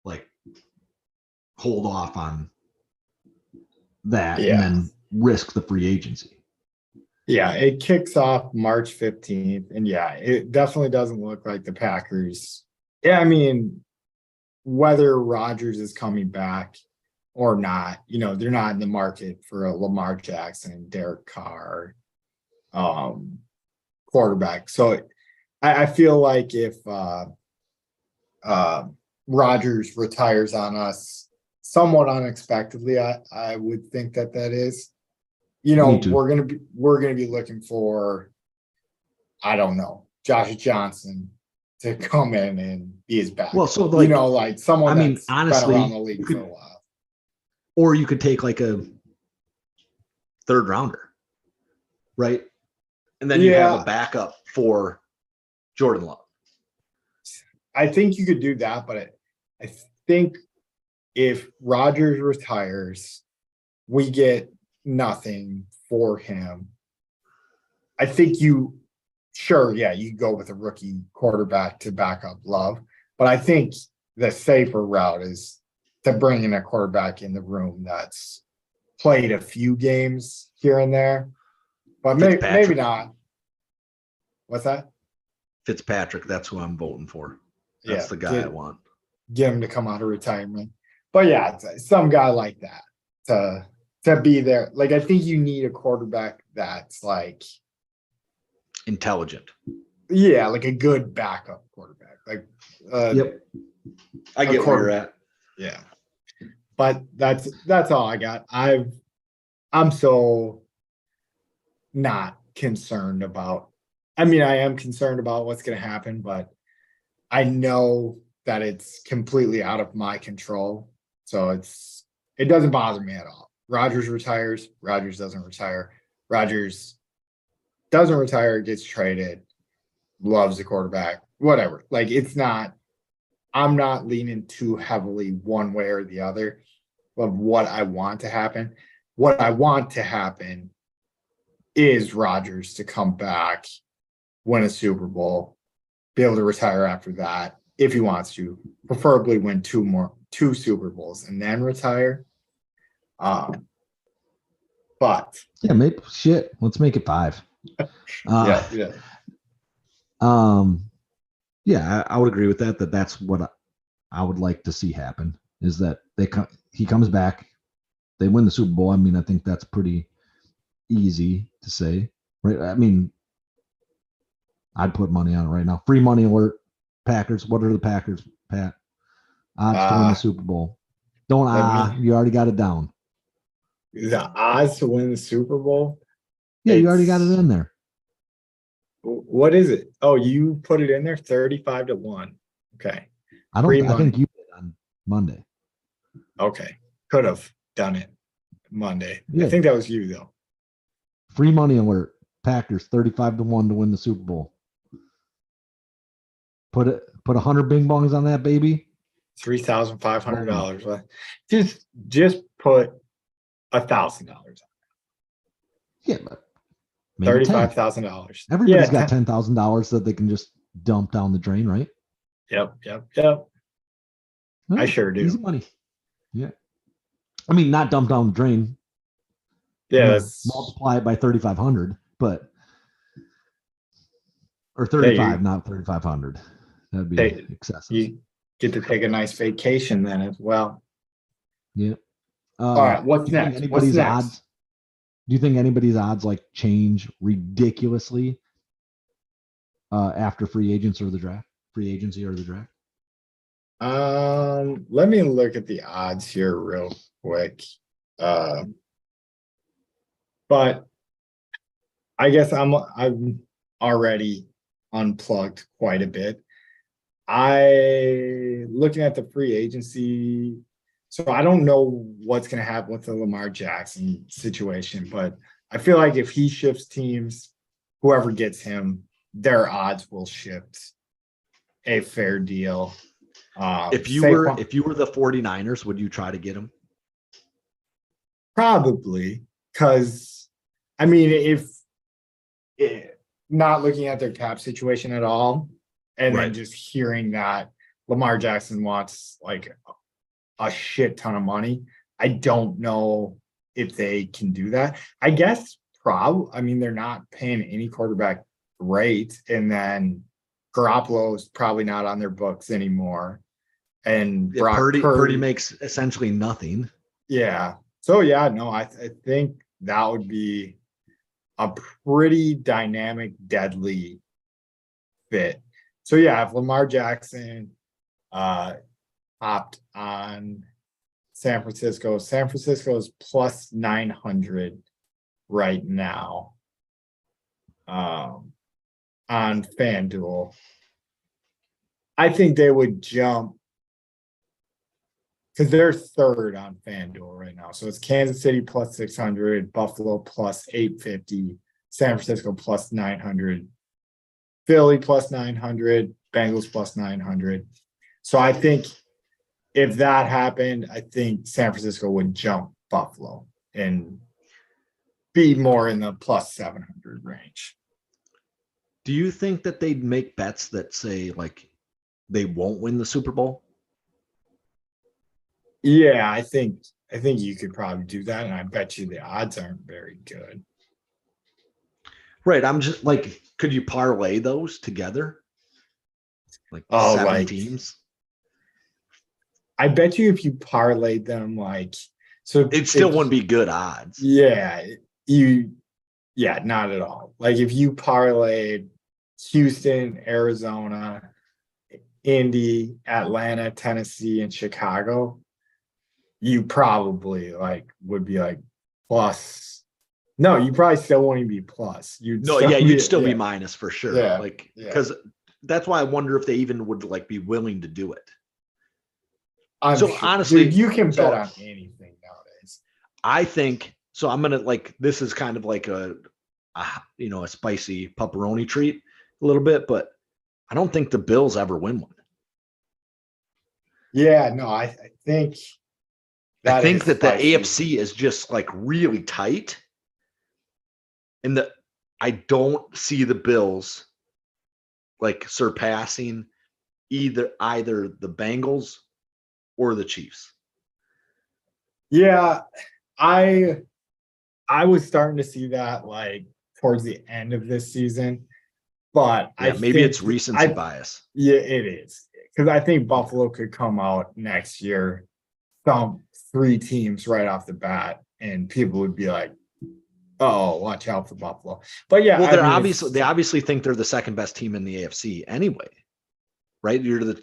Speaker 2: like hold off on that and then risk the free agency.
Speaker 1: Yeah, it kicks off March 15th. And yeah, it definitely doesn't look like the Packers. Yeah, I mean, whether Rodgers is coming back or not, they're not in the market for a Lamar Jackson, Derek Carr, um, quarterback. So I feel like if uh Rodgers retires on us somewhat unexpectedly, I would think that is.
Speaker 2: Me too.
Speaker 1: We're gonna be looking for, I don't know, Josh Johnson to come in and be his backup.
Speaker 2: Well, so like,
Speaker 1: Like someone
Speaker 2: I mean,
Speaker 1: that's been around the
Speaker 2: honestly,
Speaker 1: league for a while.
Speaker 2: or you could take like a third rounder, right? And then you have
Speaker 1: Yeah.
Speaker 2: a backup for Jordan Love.
Speaker 1: I think you could do that, but I think if Rodgers retires, we get nothing for him. I think you go with a rookie quarterback to back up Love, but I think the safer route is to bring in a quarterback in the room that's played a few games here and there, but maybe
Speaker 3: Fitzpatrick.
Speaker 1: not. What's that?
Speaker 3: Fitzpatrick, that's who I'm voting for. That's the guy I want.
Speaker 1: Get him to come out of retirement. But yeah, some guy like that to be there. Like I think you need a quarterback that's like,
Speaker 3: Intelligent.
Speaker 1: yeah, like a good backup quarterback. Like
Speaker 2: Yep.
Speaker 3: I get where you're at.
Speaker 1: Yeah. But that's all I got. I'm so not concerned about, I mean, I am concerned about what's gonna happen, but I know that it's completely out of my control. So it doesn't bother me at all. Rodgers retires, Rodgers doesn't retire. Rodgers doesn't retire, gets traded, loves the quarterback, whatever. Like I'm not leaning too heavily one way or the other of what I want to happen. What I want to happen is Rodgers to come back, win a Super Bowl, be able to retire after that if he wants to, preferably win two Super Bowls and then retire. But
Speaker 2: yeah, maybe shit. Let's make it 5.
Speaker 1: yeah.
Speaker 2: Yeah, I would agree with that. That's what I would like to see happen is that he comes back, they win the Super Bowl. I mean, I think that's pretty easy to say, right? I mean, I'd put money on it right now. Free money alert. Packers. What are the Packers, Pat? Odds to win the Super Bowl. Don't you already got it down.
Speaker 1: The odds to win the Super Bowl?
Speaker 2: Yeah, you already got it in there.
Speaker 1: What is it? Oh, you put it in there 35-1. Okay.
Speaker 2: I think you did on Monday.
Speaker 1: Okay. Could have done it Monday.
Speaker 2: Yeah.
Speaker 1: I think that was you though.
Speaker 2: Free money alert. Packers 35-1 to win the Super Bowl. Put 100 bing bongs on that baby.
Speaker 1: $3,500. Just put $1,000 on.
Speaker 2: Yeah, but maybe
Speaker 1: $35,000.
Speaker 2: Everybody's got $10,000 that they can just dump down the drain, right?
Speaker 1: Yep.
Speaker 2: Well,
Speaker 1: I sure do.
Speaker 2: Easy money. Yeah. I mean, not dump down the drain.
Speaker 1: Yeah,
Speaker 2: multiply it by 3,500, but or 35, not 3,500. That'd be excessive.
Speaker 1: You get to take a nice vacation then as well.
Speaker 2: Yeah.
Speaker 1: All right, what's next?
Speaker 2: Odds? Do you think anybody's odds like change ridiculously after free agency or the draft?
Speaker 1: Let me look at the odds here real quick. But I guess I'm already unplugged quite a bit. Looking at the free agency, so I don't know what's going to happen with the Lamar Jackson situation, but I feel like if he shifts teams, whoever gets him, their odds will shift a fair deal.
Speaker 3: If you were the 49ers, would you try to get him?
Speaker 1: Probably, because I mean, if not looking at their cap situation at all, and then just hearing that Lamar Jackson wants like a shit ton of money, I don't know if they can do that. I guess I mean, they're not paying any quarterback great, and then Garoppolo's probably not on their books anymore. And
Speaker 2: Yeah,
Speaker 1: Brock
Speaker 2: Purdy makes essentially nothing.
Speaker 1: yeah. So yeah, no, I think that would be a pretty dynamic, deadly fit. So yeah, if Lamar Jackson hopped on San Francisco is plus 900 right now on FanDuel. I think they would jump because they're third on FanDuel right now. So it's Kansas City plus 600, Buffalo plus 850, San Francisco plus 900, Philly plus 900, Bengals plus 900. So I think if that happened, I think San Francisco would jump Buffalo and be more in the plus 700 range.
Speaker 2: Do you think that they'd make bets that say like they won't win the Super Bowl?
Speaker 1: Yeah, I think you could probably do that, and I bet you the odds aren't very good.
Speaker 2: Right. I'm just like, could you parlay those together? Like
Speaker 1: Oh,
Speaker 2: 7 teams?
Speaker 1: I bet you if you parlayed them, like, so
Speaker 2: It still wouldn't be good odds.
Speaker 1: Yeah, not at all. Like if you parlayed Houston, Arizona, Indy, Atlanta, Tennessee, and Chicago, you probably like would be like plus. No, you probably still won't even be plus.
Speaker 2: You'd still be minus for sure.
Speaker 1: Yeah,
Speaker 2: like because that's why I wonder if they even would like be willing to do it. Honestly,
Speaker 1: dude, you can bet on anything nowadays.
Speaker 2: I think so. I'm gonna like this is kind of like a spicy pepperoni treat a little bit, but I don't think the Bills ever win one.
Speaker 1: Yeah, no, I think
Speaker 2: that the AFC is just like really tight, and I don't see the Bills like surpassing either the Bengals or the Chiefs.
Speaker 1: Yeah, I was starting to see that like towards the end of this season, but
Speaker 2: maybe it's recency bias.
Speaker 1: Yeah, it is, because I think Buffalo could come out next year, thump 3 teams right off the bat, and people would be like, "Oh, watch out for Buffalo." But yeah,
Speaker 2: well, they obviously think they're the second best team in the AFC anyway, right? You're the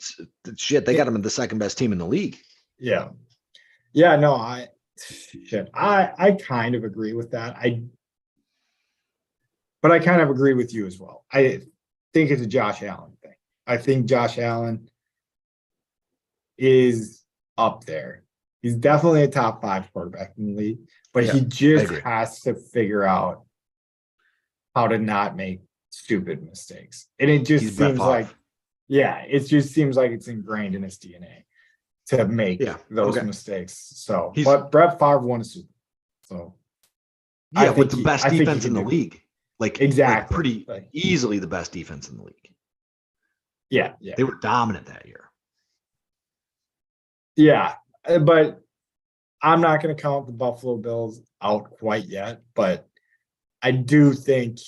Speaker 2: shit. They got them in the second best team in the league.
Speaker 1: Yeah, no, I kind of agree with that. But I kind of agree with you as well. I think it's a Josh Allen thing. I think Josh Allen is up there. He's definitely a top 5 quarterback in the league, but he just has to figure out how to not make stupid mistakes. And it just seems like, it just seems like it's ingrained in his DNA to make those mistakes. So, but Brett Favre won a Super Bowl. So,
Speaker 2: with the best defense in the league. Like
Speaker 1: exactly,
Speaker 2: pretty easily the best defense in the league.
Speaker 1: Yeah.
Speaker 2: They were dominant that year.
Speaker 1: Yeah, but I'm not going to count the Buffalo Bills out quite yet. But I do think,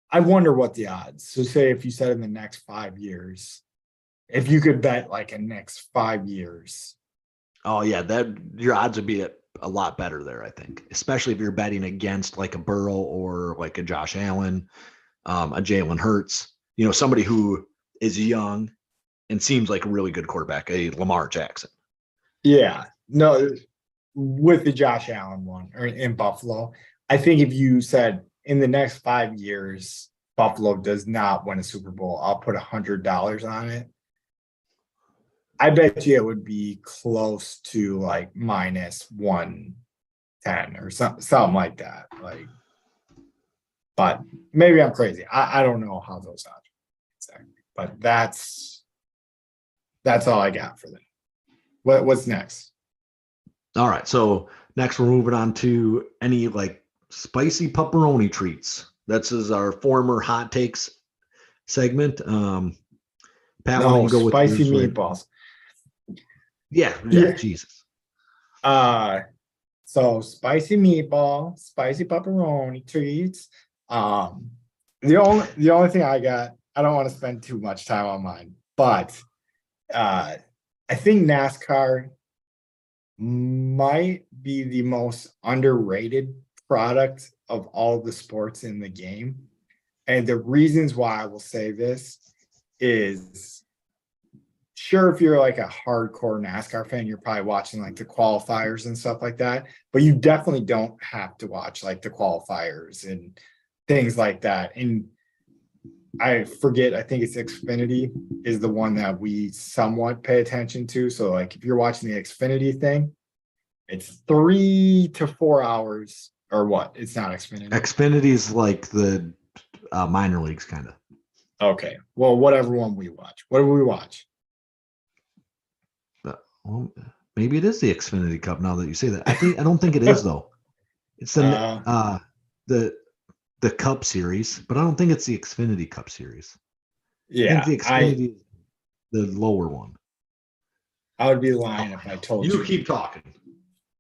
Speaker 1: I wonder what the odds. So say if you said in the next 5 years, if you could bet like a next 5 years.
Speaker 2: Oh yeah, that your odds would be a lot better there, I think, especially if you're betting against like a Burrow or like a Josh Allen, a Jalen Hurts, somebody who is young and seems like a really good quarterback, a Lamar Jackson.
Speaker 1: Yeah, no, with the Josh Allen one or in Buffalo, I think if you said in the next 5 years, Buffalo does not win a Super Bowl, I'll put $100 on it. I bet you it would be close to like minus 110 or something like that. Like, but maybe I'm crazy. I don't know how those odds are exactly, but that's all I got for them. What's next?
Speaker 2: All right. So next we're moving on to any like spicy pepperoni treats. That's our former hot takes segment. Pat, why don't you go with
Speaker 1: spicy meatballs.
Speaker 2: Yeah, Jesus.
Speaker 1: So spicy meatball, spicy pepperoni treats. The only thing I got, I don't want to spend too much time on mine, but I think NASCAR might be the most underrated product of all the sports in the game. And the reasons why I will say this is, sure, if you're like a hardcore NASCAR fan, you're probably watching like the qualifiers and stuff like that, but you definitely don't have to watch like the qualifiers and things like that. And I forget, I think it's Xfinity is the one that we somewhat pay attention to. So like if you're watching the Xfinity thing, it's 3 to 4 hours or what? It's not Xfinity.
Speaker 2: Xfinity is like the minor leagues kind of.
Speaker 1: Okay. Well, whatever one we watch. What do we watch?
Speaker 2: Well, maybe it is the Xfinity Cup now that you say that. I don't think it is though. It's the Cup Series, but I don't think it's the Xfinity Cup Series.
Speaker 1: Yeah.
Speaker 2: I think the Xfinity is the lower one.
Speaker 1: I would be lying if I told you.
Speaker 3: You keep talking.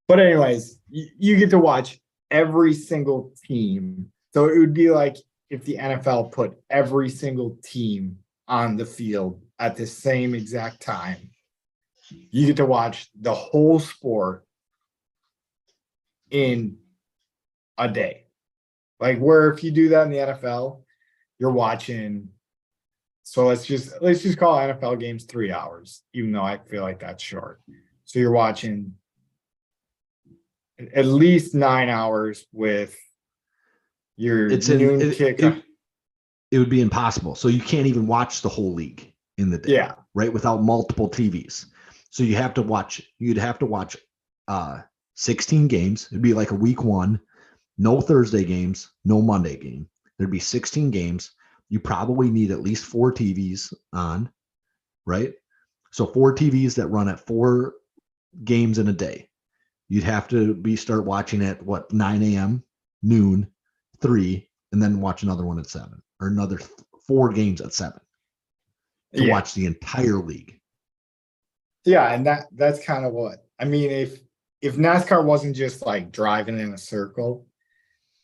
Speaker 1: But anyways, you get to watch every single team. So it would be like if the NFL put every single team on the field at the same exact time. You get to watch the whole sport in a day. Like where if you do that in the NFL, you're watching. So let's just call NFL games 3 hours, even though I feel like that's short. So you're watching at least 9 hours with your noon kick.
Speaker 2: It would be impossible. So you can't even watch the whole league in the day.
Speaker 1: Yeah.
Speaker 2: Right. Without multiple TVs. So you'd have to watch 16 games. It'd be like a week one, no Thursday games, no Monday game. There'd be 16 games. You probably need at least 4 TVs on, right? So 4 TVs that run at 4 games in a day. You'd have to start watching at 9 a.m., noon, 3, and then watch another one at 7, or another 4 games at 7 to watch the entire league.
Speaker 1: Yeah, and that's kind of what I mean. If NASCAR wasn't just like driving in a circle,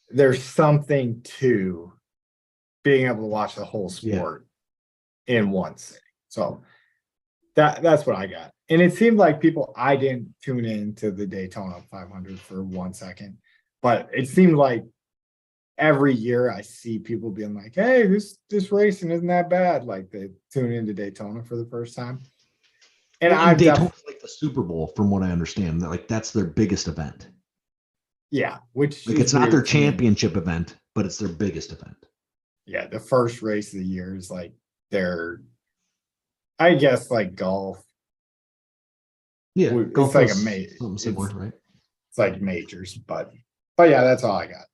Speaker 1: there's something to being able to watch the whole sport in one sitting. So that's what I got. And it seemed like I didn't tune in to the Daytona 500 for 1 second, but it seemed like every year I see people being like, hey, this racing isn't that bad. Like they tune into Daytona for the first time. And
Speaker 2: Daytona's like the Super Bowl, from what I understand. Like that's their biggest event.
Speaker 1: Yeah, which
Speaker 2: like it's not their championship event, but it's their biggest event.
Speaker 1: Yeah, the first race of the year is like I guess like golf.
Speaker 2: Yeah,
Speaker 1: it's like
Speaker 2: something similar, right?
Speaker 1: It's like majors, but yeah, that's all I got.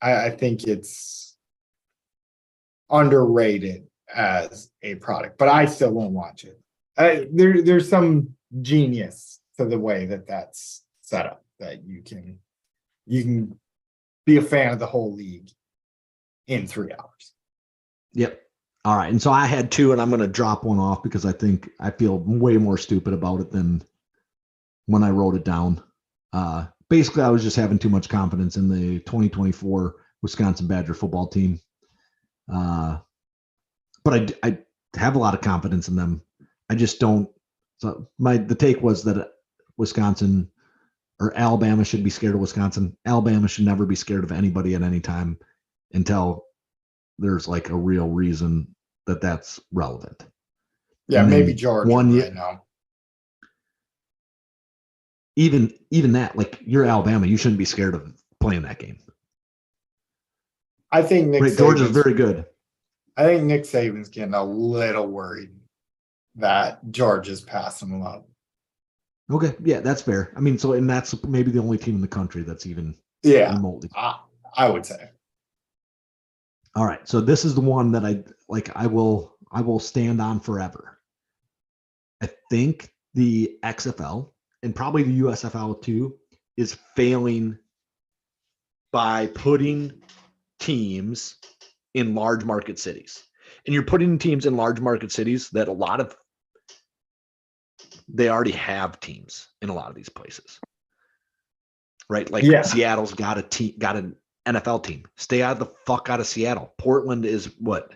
Speaker 1: I think it's underrated as a product, but I still won't watch it. There's some genius to the way that's set up that you can be a fan of the whole league in 3 hours.
Speaker 2: Yep. All right. And so I had 2, and I'm going to drop one off because I feel way more stupid about it than when I wrote it down. Basically, I was just having too much confidence in the 2024 Wisconsin Badger football team. But I have a lot of confidence in them. I just don't. So the take was that Wisconsin or Alabama should be scared of Wisconsin. Alabama should never be scared of anybody at any time until there's like a real reason that's relevant.
Speaker 1: Yeah,
Speaker 2: and
Speaker 1: maybe Georgia right now.
Speaker 2: Even that, like you're Alabama, you shouldn't be scared of playing that game.
Speaker 1: I think
Speaker 2: Georgia's very good.
Speaker 1: I think Nick Saban's getting a little worried that Georgia's passing him up.
Speaker 2: Okay, yeah, that's fair. I mean, and that's maybe the only team in the country that's even remotely.
Speaker 1: I would say.
Speaker 2: All right, so this is the one that I will stand on forever. I think the XFL and probably the USFL too is failing by putting teams in large market cities. And you're putting teams in large market cities that they already have teams in a lot of these places.
Speaker 3: right? Like
Speaker 1: Yeah.
Speaker 3: Seattle's got a team, got an NFL team. Stay out of the fuck out of Seattle. Portland is what?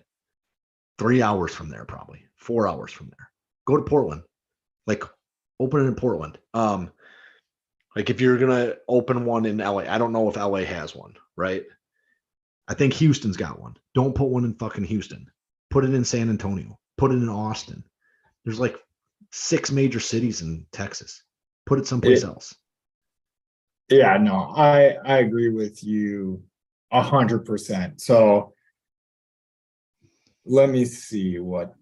Speaker 3: 3 hours from there, probably 4 hours from there. Go to Portland. Like open it in Portland. Like if you're gonna open one in LA, I don't know if LA has one, right? I think Houston's got one. Don't put one in fucking Houston. Put it in San Antonio. Put it in Austin. There's like 6 major cities in Texas. Put it someplace else.
Speaker 1: Yeah, no, I agree with you 100%. So let me see what.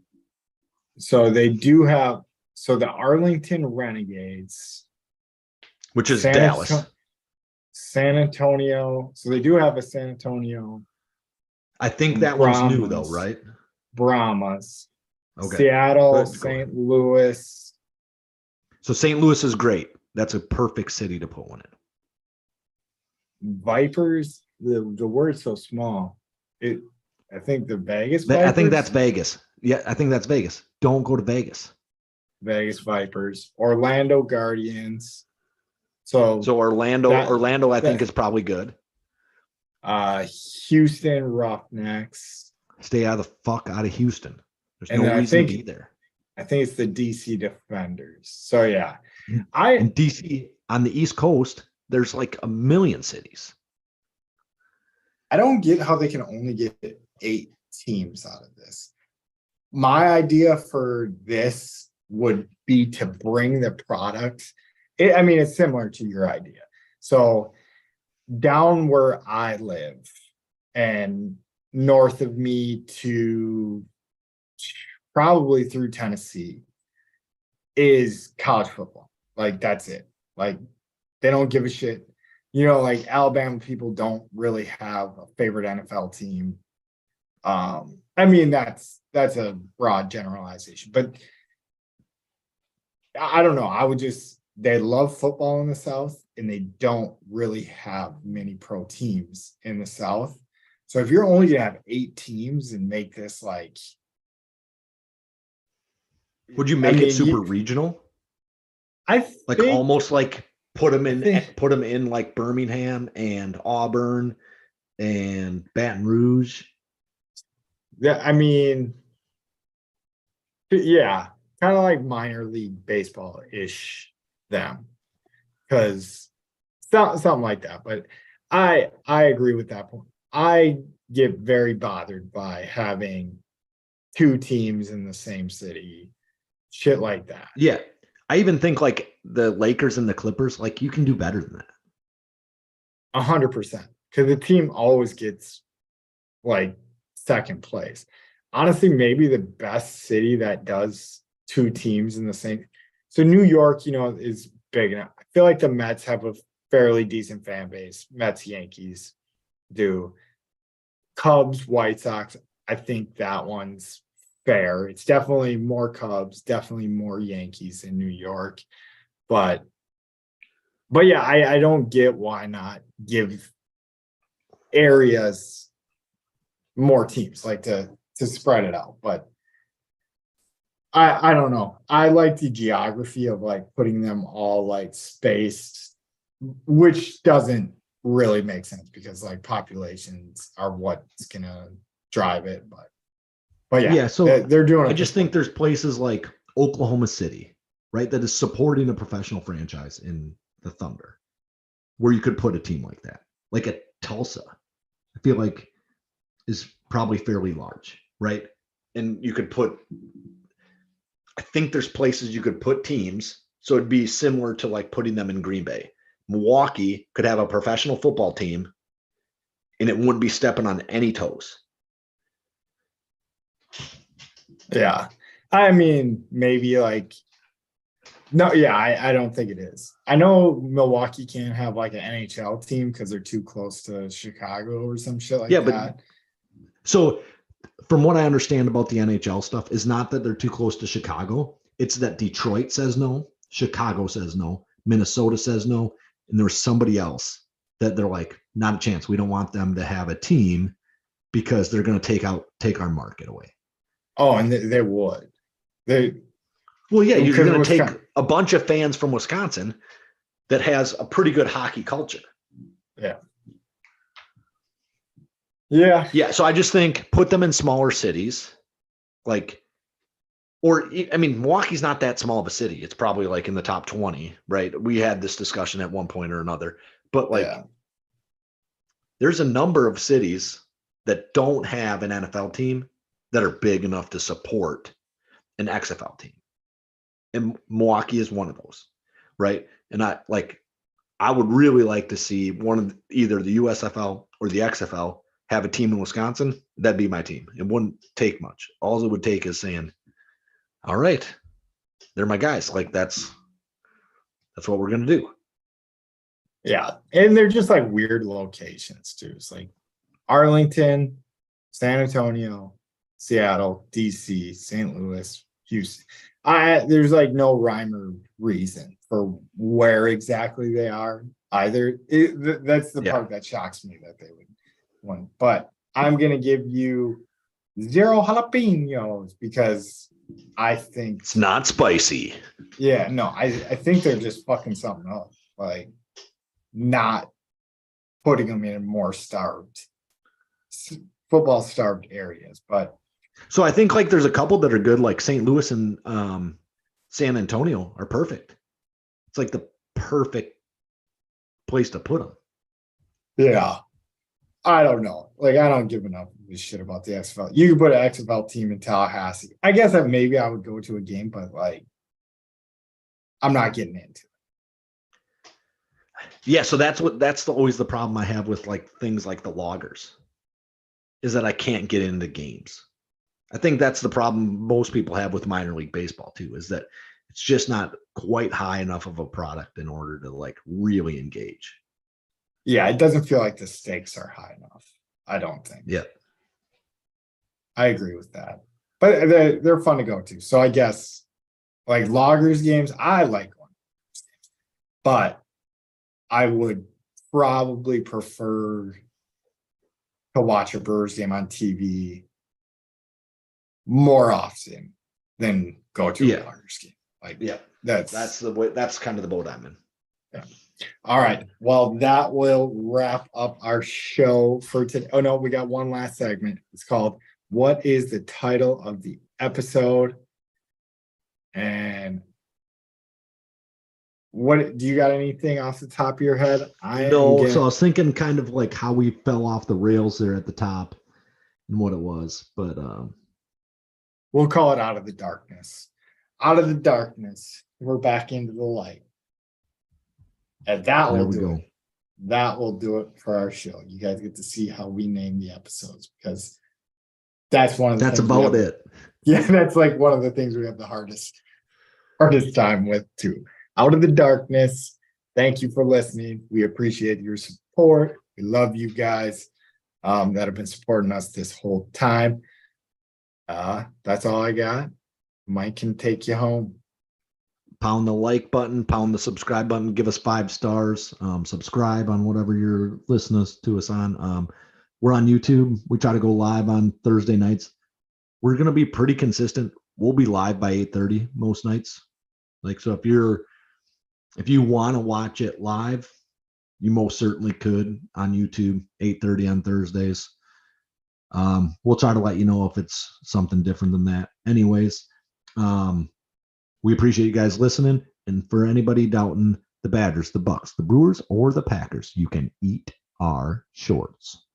Speaker 1: So they do have. So the Arlington Renegades,
Speaker 3: Which is
Speaker 1: San
Speaker 3: Dallas.
Speaker 1: San Antonio. So they do have a San Antonio
Speaker 3: I think that one's new though,
Speaker 1: Brahmas.
Speaker 3: right?
Speaker 1: Brahmas,
Speaker 3: Okay.
Speaker 1: Seattle,
Speaker 3: Go
Speaker 1: St.
Speaker 3: ahead.
Speaker 1: Louis.
Speaker 3: So St. Louis is great. That's a perfect city to put one in.
Speaker 1: Vipers. The word's so small. I think the Vegas
Speaker 3: I think
Speaker 1: Vipers?
Speaker 3: that's Vegas. Yeah, I think that's Vegas. Don't go to Vegas.
Speaker 1: Vegas Vipers, Orlando Guardians. So
Speaker 3: Orlando, I think is probably good.
Speaker 1: Houston Roughnecks.
Speaker 3: Stay out of the fuck out of Houston. There's
Speaker 1: And
Speaker 3: no
Speaker 1: then
Speaker 3: reason to be there.
Speaker 1: I think it's the DC Defenders. So yeah.
Speaker 3: In
Speaker 1: I
Speaker 3: DC on the East Coast, there's like a million cities.
Speaker 1: don't get how they can only get 8 teams out of this. My idea for this would be to bring the product. I mean, it's similar to your idea. So down where I live and north of me to probably through Tennessee is college football. Like that's it. Like they don't give a shit. You know, like Alabama people don't really have a favorite NFL team. I mean, that's a broad generalization, but I don't know. They love football in the South and they don't really have many pro teams in the South. So if you're only gonna have 8 teams and make this like,
Speaker 3: Would you make it super regional? Like almost like put them in like Birmingham and Auburn and Baton Rouge.
Speaker 1: Yeah, I mean, yeah, kind of like minor league baseball ish them, because something like that. But I agree with that point. I get very bothered by having 2 teams in the same city, shit like that.
Speaker 3: Yeah, I even think like the Lakers and the Clippers, like you can do better than that.
Speaker 1: 100%, because the team always gets like second place. Honestly, maybe the best city that does 2 teams in the same. So New York, you know, is big enough. I feel like the Mets have a fairly decent fan base. Mets, Yankees do. Cubs, White Sox, I think that one's fair. It's definitely more Cubs, definitely more Yankees in New York. But yeah, I don't get why not give areas more teams, like to spread it out. But I don't know. I like the geography of like putting them all like spaced, which doesn't really make sense because like populations are what's gonna drive it. But yeah,
Speaker 3: so
Speaker 1: they're doing it.
Speaker 3: I just think there's places like Oklahoma City, right, that is supporting a professional franchise in the Thunder, where you could put a team like that. Like a Tulsa, I feel like is probably fairly large, right? And you could put, I think there's places you could put teams. So it'd be similar to like putting them in Green Bay. Milwaukee could have a professional football team and it wouldn't be stepping on any toes.
Speaker 1: Yeah. I mean, maybe like, no, yeah, I don't think it is. I know Milwaukee can't have like an NHL team because they're too close to Chicago or some shit like that.
Speaker 3: So from what I understand about the NHL stuff is not that they're too close to Chicago. It's that Detroit says no, Chicago says no, Minnesota says no, and there's somebody else that they're like, not a chance. We don't want them to have a team because they're going to take our market away.
Speaker 1: Oh, and they would.
Speaker 3: Well, yeah, you're going to take a bunch of fans from Wisconsin that has a pretty good hockey culture.
Speaker 1: Yeah.
Speaker 3: Yeah. So I just think put them in smaller cities, like, or I mean, Milwaukee's not that small of a city. It's probably like in the top 20, right? We had this discussion at one point or another, but like,
Speaker 1: Yeah.
Speaker 3: there's a number of cities that don't have an NFL team that are big enough to support an XFL team. And Milwaukee is one of those, right? And I would really like to see one of either the USFL or the XFL have a team in Wisconsin. That'd be my team. It wouldn't take much. All it would take is saying, all right, they're my guys. Like that's what we're gonna do.
Speaker 1: Yeah. And they're just like weird locations too. It's like Arlington, San Antonio, Seattle, DC, St. Louis, Houston. There's like no rhyme or reason for where exactly they are either. That's the part that shocks me that they would want. But I'm gonna give you 0 jalapenos because I think
Speaker 3: It's not spicy.
Speaker 1: yeah, no, I think they're just fucking something up. Like not putting them in more football starved areas. But
Speaker 3: So I think like there's a couple that are good, like St. Louis and San Antonio are perfect. It's like the perfect place to put them.
Speaker 1: yeah, I don't know. Like I don't give enough of a shit about the XFL. You could put an XFL team in Tallahassee. I guess that maybe I would go to a game, but like I'm not getting into it.
Speaker 3: Yeah, so that's always the problem I have with like things like the loggers, is that I can't get into games. I think that's the problem most people have with minor league baseball too, is that it's just not quite high enough of a product in order to like really engage.
Speaker 1: Yeah, it doesn't feel like the stakes are high enough. I don't think.
Speaker 3: Yeah.
Speaker 1: I agree with that. But they're fun to go to. So I guess like loggers games, I like one. But I would probably prefer to watch a Brewers game on TV more often than go to a loggers game. Like that's
Speaker 3: the way, that's kind of the boat I'm in.
Speaker 1: Yeah. All right. Well, that will wrap up our show for today. Oh no, we got one last segment. It's called What is the title of the episode? And what do you got anything off the top of your head?
Speaker 2: So I was thinking kind of like how we fell off the rails there at the top and what it was, but
Speaker 1: we'll call it Out of the Darkness. Out of the darkness, we're back into the light. And that will do it. That will do it for our show. You guys get to see how we name the episodes because that's one of the
Speaker 2: that's about it.
Speaker 1: Yeah, that's like one of the things we have the hardest time with too. Out of the Darkness. Thank you for listening. We appreciate your support. We love you guys that have been supporting us this whole time. That's all I got. Mike can take you home.
Speaker 2: Pound the like button, pound the subscribe button, give us 5 stars, subscribe on whatever you're listening to us on. We're on YouTube. We try to go live on Thursday nights. We're going to be pretty consistent. We'll be live by 8:30 most nights. Like, so if you want to watch it live, you most certainly could on YouTube, 8:30 on Thursdays. We'll try to let you know if it's something different than that. Anyways, we appreciate you guys listening. And for anybody doubting the Badgers, the Bucks, the Brewers, or the Packers, you can eat our shorts.